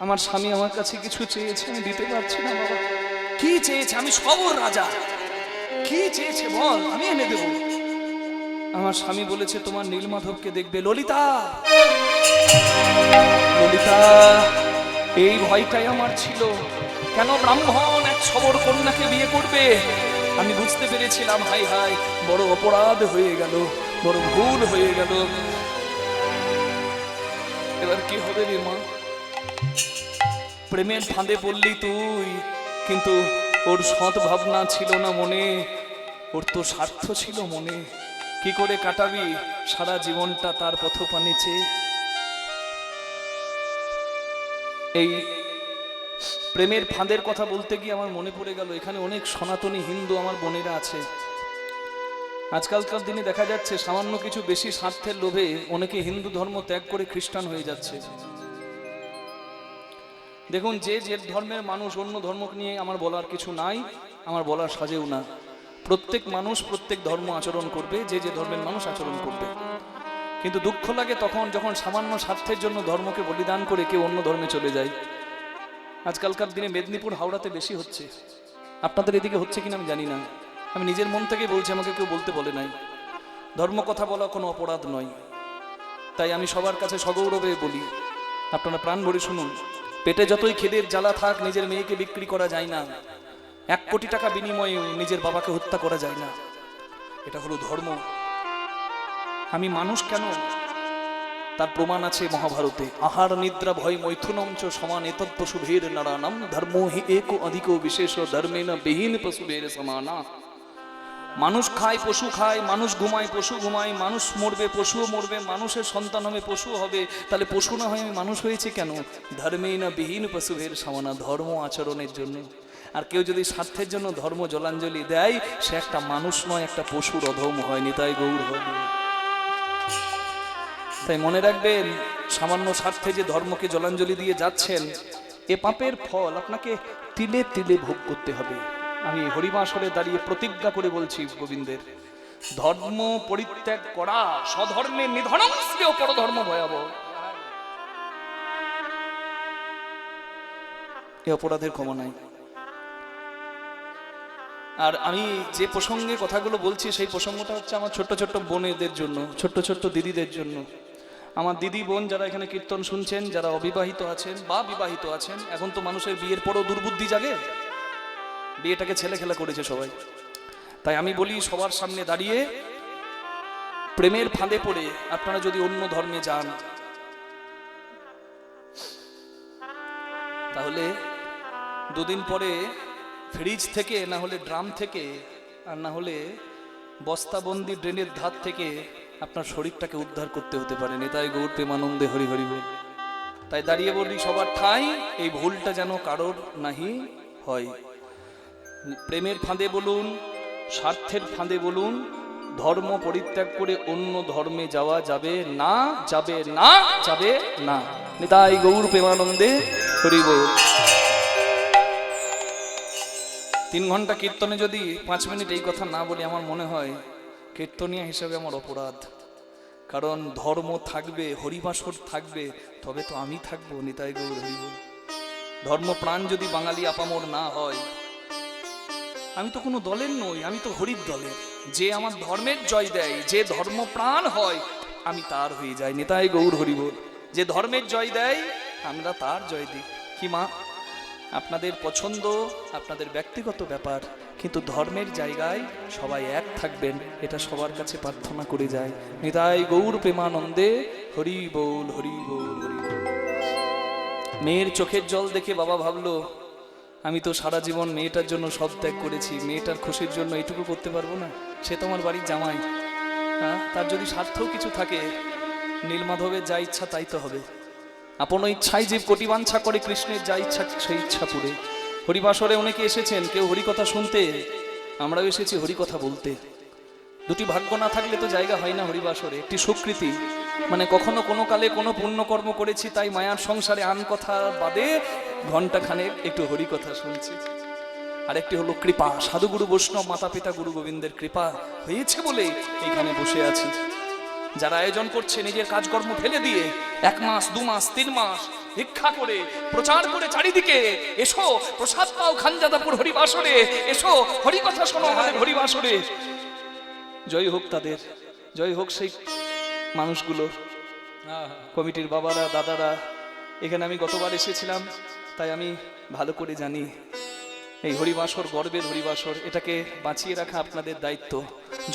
আমার স্বামী আমার কাছে কিছু চেয়েছে, আমি দিতে পারছি না। বাবা কি চেয়েছে? আমি সবর রাজা, কি চেয়েছে বল, আমি এনে দেব। আমার স্বামী বলেছে তোমার নীলমাধবকে দেখবে। ললিতা, ললিতা, এই ভয়টাই আমার ছিল, কেন ব্রাহ্মণ এক সবর কন্যাকে বিয়ে করবে? আমি বুঝতে পেরেছিলাম, হাই হাই বড় অপরাধ হয়ে গেল, বড় ভুল হয়ে গেল। এবার কি হবে রে মা? প্রেমের ফাঁদে পড়লি তুই, কিন্তু ওর সৎ ভাবনা ছিল না মনে, ওর তো স্বার্থ ছিল মনে। কি করে কাটাবি সারা জীবনটা তার পথপানে চেয়ে? এই প্রেমের ফাঁদের কথা বলতে গিয়ে আমার মনে পড়ে গেল, এখানে অনেক সনাতনী হিন্দু আমার বোনেরা আছে। আজকালকার দিনে দেখা যাচ্ছে সামান্য কিছু বেশি স্বার্থের লোভে অনেকে হিন্দু ধর্ম ত্যাগ করে খ্রিস্টান হয়ে যাচ্ছে। দেখুন, যে যে ধর্মের মানুষ, অন্য ধর্ম নিয়ে আমার বলার কিছু নাই, আমার বলার সাজেও না। প্রত্যেক মানুষ প্রত্যেক ধর্ম আচরণ করবে, যে যে ধর্মের মানুষ আচরণ করবে। কিন্তু দুঃখ লাগে তখন যখন সামান্য স্বার্থের জন্য ধর্মকে বলিদান করে কেউ অন্য ধর্মে চলে যায়। আজকালকার দিনে মেদিনীপুর হাওড়াতে বেশি হচ্ছে, আপনাদের এদিকে হচ্ছে কিনা আমি জানি না। আমি নিজের মন থেকে বলছি, আমাকে কেউ বলতে বলে নাই। ধর্ম কথা বলা কোনো অপরাধ নয়, তাই আমি সবার কাছে সগৌরবে বলি, আপনারা প্রাণ ভরে শুনুন। পেটে যতই খিদের জ্বালা থাক, নিজের মেয়েকে বিক্রি করা যায় না। 1 কোটি টাকা বিনিময়ে নিজের বাবাকে হত্যা করা যায় না। এটা হলো ধর্ম। আমি মানুষ কেন, তার প্রমাণ আছে মহাভারতে। আহার নিদ্রা ভয় মৈথুনম চ সমান এতৎ পশুভের নারানাম ধর্মো হি এক অধিক বিশেষ ধর্মেন বিহীন পশুভের সমানা। মানুষ খায়, পশু খায়, মানুষ ঘুমায়, পশু ঘুমায়, মানুষ মরবে, পশুও মরবে, মানুষের সন্তান হবে, পশু হবে। তাহলে পশু না হয় আমি মানুষ হয়েছি কেন? ধর্মেন বিহীন পশুভের সমানা, ধর্ম আচরণের জন্য। আর কেউ যদি স্বার্থের জন্য ধর্ম জলাঞ্জলি দেয়, সে একটা মানুষ নয়, একটা পশুর অধম হয়নি। তাই গৌর হয়। তাই মনে রাখবেন, সামান্য স্বার্থে যে ধর্মকে জলাঞ্জলি দিয়ে যাচ্ছেন, এ পাপের ফল আপনাকে তিলে তিলে ভোগ করতে হবে। আমি হরিবাসরে দাঁড়িয়ে প্রতিজ্ঞা করে বলছি গোবিন্দের, ধর্ম পরিত্যাগ করা স্বধর্মের নিধনং শ্রেয় পরধর্ম ভয়াবহ। এ অপরাধের ক্ষমা নাই। আর আমি যে প্রসঙ্গে কথাগুলো বলছি সেই প্রসঙ্গটা হচ্ছে আমার ছোট্ট ছোট্ট বোনেদের জন্য, ছোট্ট ছোট্ট দিদিদের জন্য। আমার দিদি বোন যারা এখানে কীর্তন শুনছেন, যারা অবিবাহিত আছেন বা বিবাহিত আছেন, এখন তো মানুষের বিয়ের পরও দুর্বুদ্ধি জাগে, বিয়েটাকে ছেলে খেলা করেছে সবাই। তাই আমি বলি সবার সামনে দাঁড়িয়ে, প্রেমের ফাঁদে পড়ে আপনারা যদি অন্য ধর্মে যান তাহলে দুদিন পরে ফ্রিজ থেকে, না হলে ড্রাম থেকে, আর না হলে বস্তাবন্দি ড্রেনের ধার থেকে আপনার শরীরটাকে উদ্ধার করতে হতে পারে। নিতাই গৌর প্রেমানন্দে হরি হরি বল। তাই দাঁড়িয়ে বলি সবার ঠাঁই এই ভুলটা যেন কারোর নাহি হয়। প্রেমের ফাঁদে বলুন, স্বার্থের ফাঁদে বলুন, ধর্ম পরিত্যাগ করে অন্য ধর্মে যাওয়া যাবে না, যাবে না, যাবে না। নিতাই গৌর প্রেমানন্দে হরি বল। 3 ঘন্টা কীর্তনে যদি 5 মিনিট এই কথা না বলি, আমার মনে হয় কীর্তনিয়া হিসেবে আমার অপরাধ। কারণ ধর্ম থাকবে, হরিবাসর থাকবে, তবে তো আমি থাকবো। নিতাই গৌর হরি বল। ধর্মপ্রাণ যদি বাঙালি আপামর না হয়, আমি তো কোনো দলের নই, আমি তো হরির দলের। যে আমার ধর্মের জয় দেয়, যে ধর্মপ্রাণ হয়, আমি তার হয়ে যাই। নিতাই গৌর হরি বল। যে ধর্মের জয় দেয়, আমরা তার জয় দিই। কি মা, আপনাদের পছন্দ আপনাদের ব্যক্তিগত ব্যাপার, কিন্তু ধর্মের জায়গায় সবাই এক থাকবেন, এটা সবার কাছে প্রার্থনা করে যায়। নিতাই গৌর প্রেমানন্দে হরি বল, হরি বল, হরি বল। মেয়ের চোখের জল দেখে বাবা ভাবলো, আমি তো সারা জীবন মেয়েটার জন্য সব ত্যাগ করেছি, মেয়েটার খুশির জন্য এইটুকু করতে পারবো না? সে তো আমার বাড়ির জামাই। হ্যাঁ, তার যদি স্বার্থও কিছু থাকে, নীলমাধবের যা ইচ্ছা তাই তো হবে। আপন ইচ্ছাই জীব কোটি বাঞ্ছা করে, কৃষ্ণের যা ইচ্ছা সেই ইচ্ছা পুরে। হরিবাসরে অনেকে এসেছেন, কেউ হরিকথা শুনতে, আমরাও এসেছি হরিকথা বলতে। দুটি ভাগ্য না থাকলে তো জায়গা হয় না হরিবাসরে। একটি স্বীকৃতি, মানে কখনো কোনো কালে কোনো পুণ্যকর্ম করেছি, তাই মায়ার সংসারে আন কথা বাদে ঘণ্টাখানেক একটু হরিকথা শুনছি। আরেকটি হলো কৃপা, সাধুগুরু বৈষ্ণব মাতা পিতা গুরু গোবিন্দের কৃপা হয়েছে বলে এইখানে বসে আছি। যারা আয়োজন করছে নিজের কাজকর্ম ফেলে দিয়ে 1 মাস 2 মাস 3 মাস ভিক্ষা করে প্রচার করে চারিদিকে, এসো প্রসাদ পাও খানজাদাপুর হরিবাসরে, এসো হরিকথা শোনো আমাদের হরিবাসরে। জয় হোক তাদের, জয় হোক সেই মানুষগুলো, কমিটির বাবারা দাদারা। এখানে আমি গতবার এসেছিলাম, তাই আমি ভালো করে জানি এই হরিবাসর গর্বের হরিবাসর, এটাকে বাঁচিয়ে রাখা আপনাদের দায়িত্ব।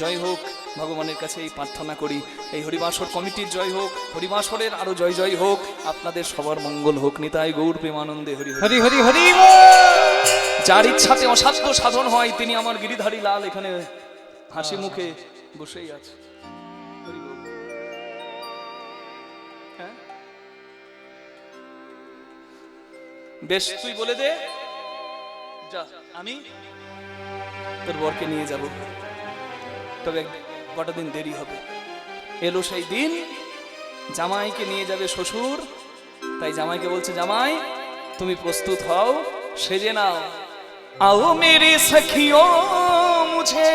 জয় হোক, ভগবানের কাছে এই প্রার্থনা করি এই হরিবাসর কমিটির জয় হোক, হরিবাসরের আরো জয় জয় হোক, আপনাদের সবার মঙ্গল হোক। নিতাই গৌর প্রেমানন্দে হরি হরি হরি হরি। যার ইচ্ছাতে অসাধ্য সাধন হয়, তিনি আমার গিরিধারী লাল এখানে হাসি মুখে বসেই আছে। হ্যাঁ, বেশ, তুই বলে দে, যা, আমি তোর বরকে নিয়ে যাব, তবে কটা দিন দেরি হবে। এলো সেই দিন, জামাইকে নিয়ে যাবে শ্বশুর, তাই জামাইকে বলছে, জামাই তুমি প্রস্তুত হও, সেজে নাও। आओ मेरे सखियों मुझे,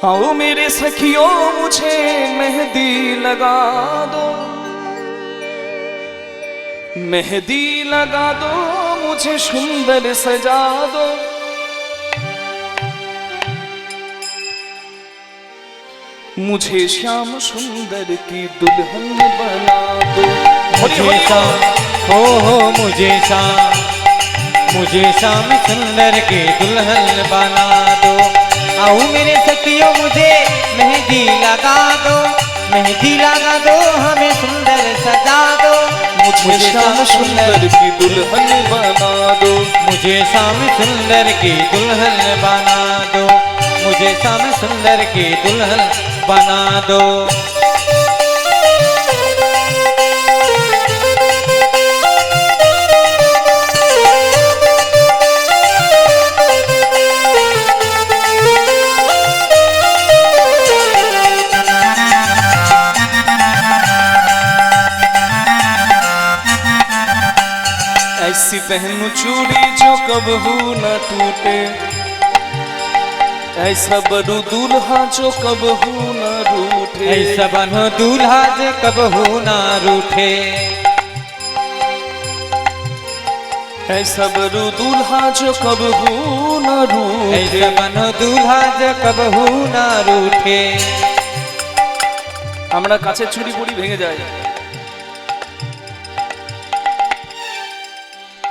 आओ मेरे सखियों मुझे मेहंदी लगा दो, मेहंदी लगा दो, मुझे सुंदर सजा दो, मुझे श्याम सुंदर की दुल्हन बना दो। मुझे श्याम, हो मुझे श्याम सुंदर की दुल्हन बना दो। आओ मेरे सखियों मुझे मेहंदी लगा दो, मेहंदी लगा दो, हमें सुंदर सजा दो, मुझे श्याम सुंदर की दुल्हन बना दो, मुझे श्याम सुंदर की दुल्हन बना दो, मुझे श्याम सुंदर की दुल्हन बना दो। ऐसी पहनू चूड़ी जो कबहू न टूटे, ऐसा बनू दूल्हा जो कबहू न रूठे, ऐसा बनो दूल्हा जो कबहू ना रूठे, ऐसा बनू दूल्हा जो कबहू न रूठे। ऐसा बनो दूल्हा जो कबहू ना रूठे। আমরা কাছে চুড়ি পরি ভেঙে যায়,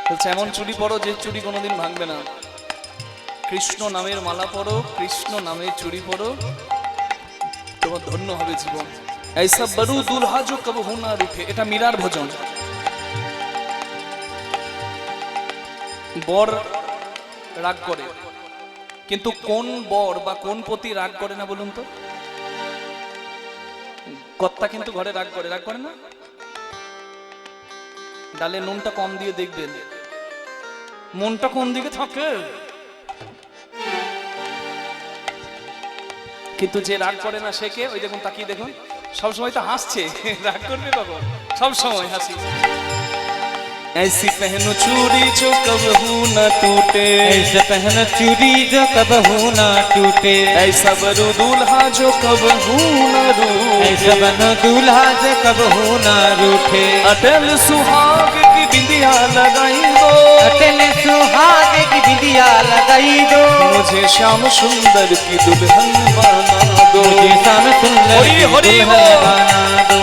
বলছে এমন চুড়ি পরো যে চুড়ি কোনোদিন ভাঙবে না। কৃষ্ণ নামের মালা পরো, কৃষ্ণ নামের চুড়ি পরো, তোমার ধন্য হবে জীবন। ऐसा बरू दूल्हा जो कबहू ना रूठे, এটা মীরার ভজন। বর রাগ করে, কিন্তু কোন বর বা কোন পতি রাগ করে না বলুন তো? কর্তা কিন্তু ঘরে রাগ করে, রাগ করে না? ডালে নুনটা কম দিয়ে দেখবেন মনটা কোন দিকে থাকে। কিন্তু যে রাগ করে না সে কে? ওই দেখুন, তাকিয়ে দেখুন, সবসময় তো হাসছে, রাগ করবে কখন? সব সময় হাসি। ऐसी पहनो चूड़ी जो कबहू न टूटे, ऐसा पहनो चूड़ी जो कबहू ना टूटे, ऐसा बरू दूल्हा जो कबहू न रूठे, ऐसा बनो दूल्हा जो कबहू ना रूठे। अटल सुहाग की बिंदिया लगाई दो, अटल सुहाग की बिंदिया लगाई दो, मुझे श्याम सुंदर की दुल्हन बना दो। मुझे शाम सुंदर हरि की हरि दुल्हन बोल। बना दो।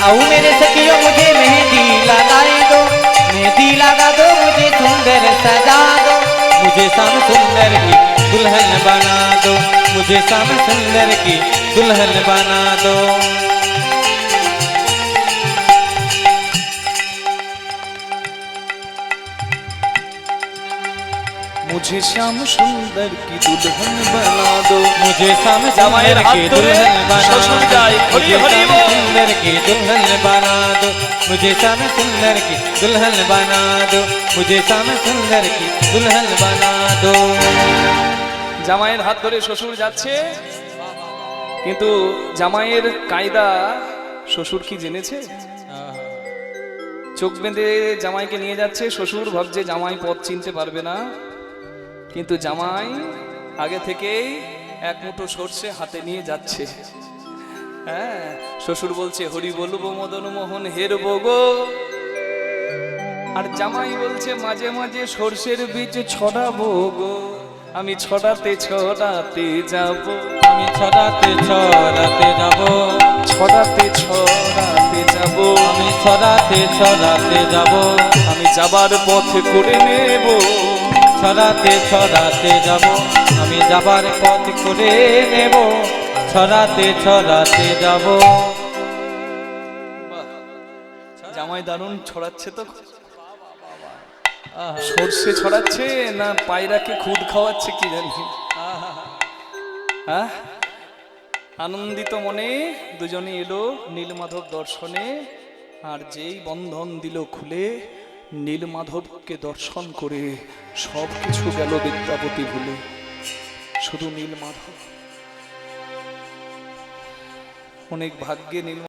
आओ मेरे सखियों मुझे मेहंदी लगाई दो, मेहंदी लगा दो, मुझे सुंदर सजा दो, मुझे शाम सुंदर की दुल्हन बना दो, मुझे शाम सुंदर की दुल्हन बना दो। मुझे श्याम सुंदर की दुल्हन बना दो। मुझे शाम জামাইয়ের सुंदर হাত की ধরে दुल्हन बना শ্বশুর दो, যায়, হরি मुझे হরি शाम बोल। सुंदर की दुल्हन बना दो, मुझे शाम सुंदर की दुल्हन बना दो, मुझे शाम सुंदर की दुल्हन बना दो। জামাইয়ের হাত ধরে শ্বশুর যাচ্ছে, কিন্তু জামাইয়ের কায়দা শ্বশুর কি জেনেছে? চোখ বেঁধে জামাইকে নিয়ে যাচ্ছে, শ্বশুর ভাবছে জামাই পথ চিনতে পারবে না, কিন্তু জামাই আগে থেকেই এক মুঠো সর্ষে হাতে নিয়ে যাচ্ছে। হ্যাঁ, শ্বশুর বলছে হরি বলবো মদন মোহন হেরবো গো, আর জামাই বলছে মাঝে মাঝে সর্ষের বীজ ছড়াবো গো, আমি ছড়াতে ছড়াতে যাব, আমি ছড়াতে ছড়াতে যাব, ছড়াতে ছড়াতে যাব, আমি ছড়াতে ছড়াতে যাব, আমি যাবার পথ করে নেব, ছড়াতে ছড়াতে যাব, আমি যাবার পথ করে নেব, ছড়াতে ছড়াতে যাব। জামাই দারুণ ছড়াচ্ছে তো। সর্ষে ছড়াচ্ছে না পায়রাকে খুদ খাওয়াচ্ছে কি জানি। হ্যাঁ, আনন্দিত মনে দুজনে এলো নীলমাধব দর্শনে, আর যেই বন্ধন দিল খুলে, নীলমাধবকে দর্শন করে সব কিছু গেল বিদ্যাপতি ভুলে, শুধু নীলমাধব। অনেক ভাগ্যে নীল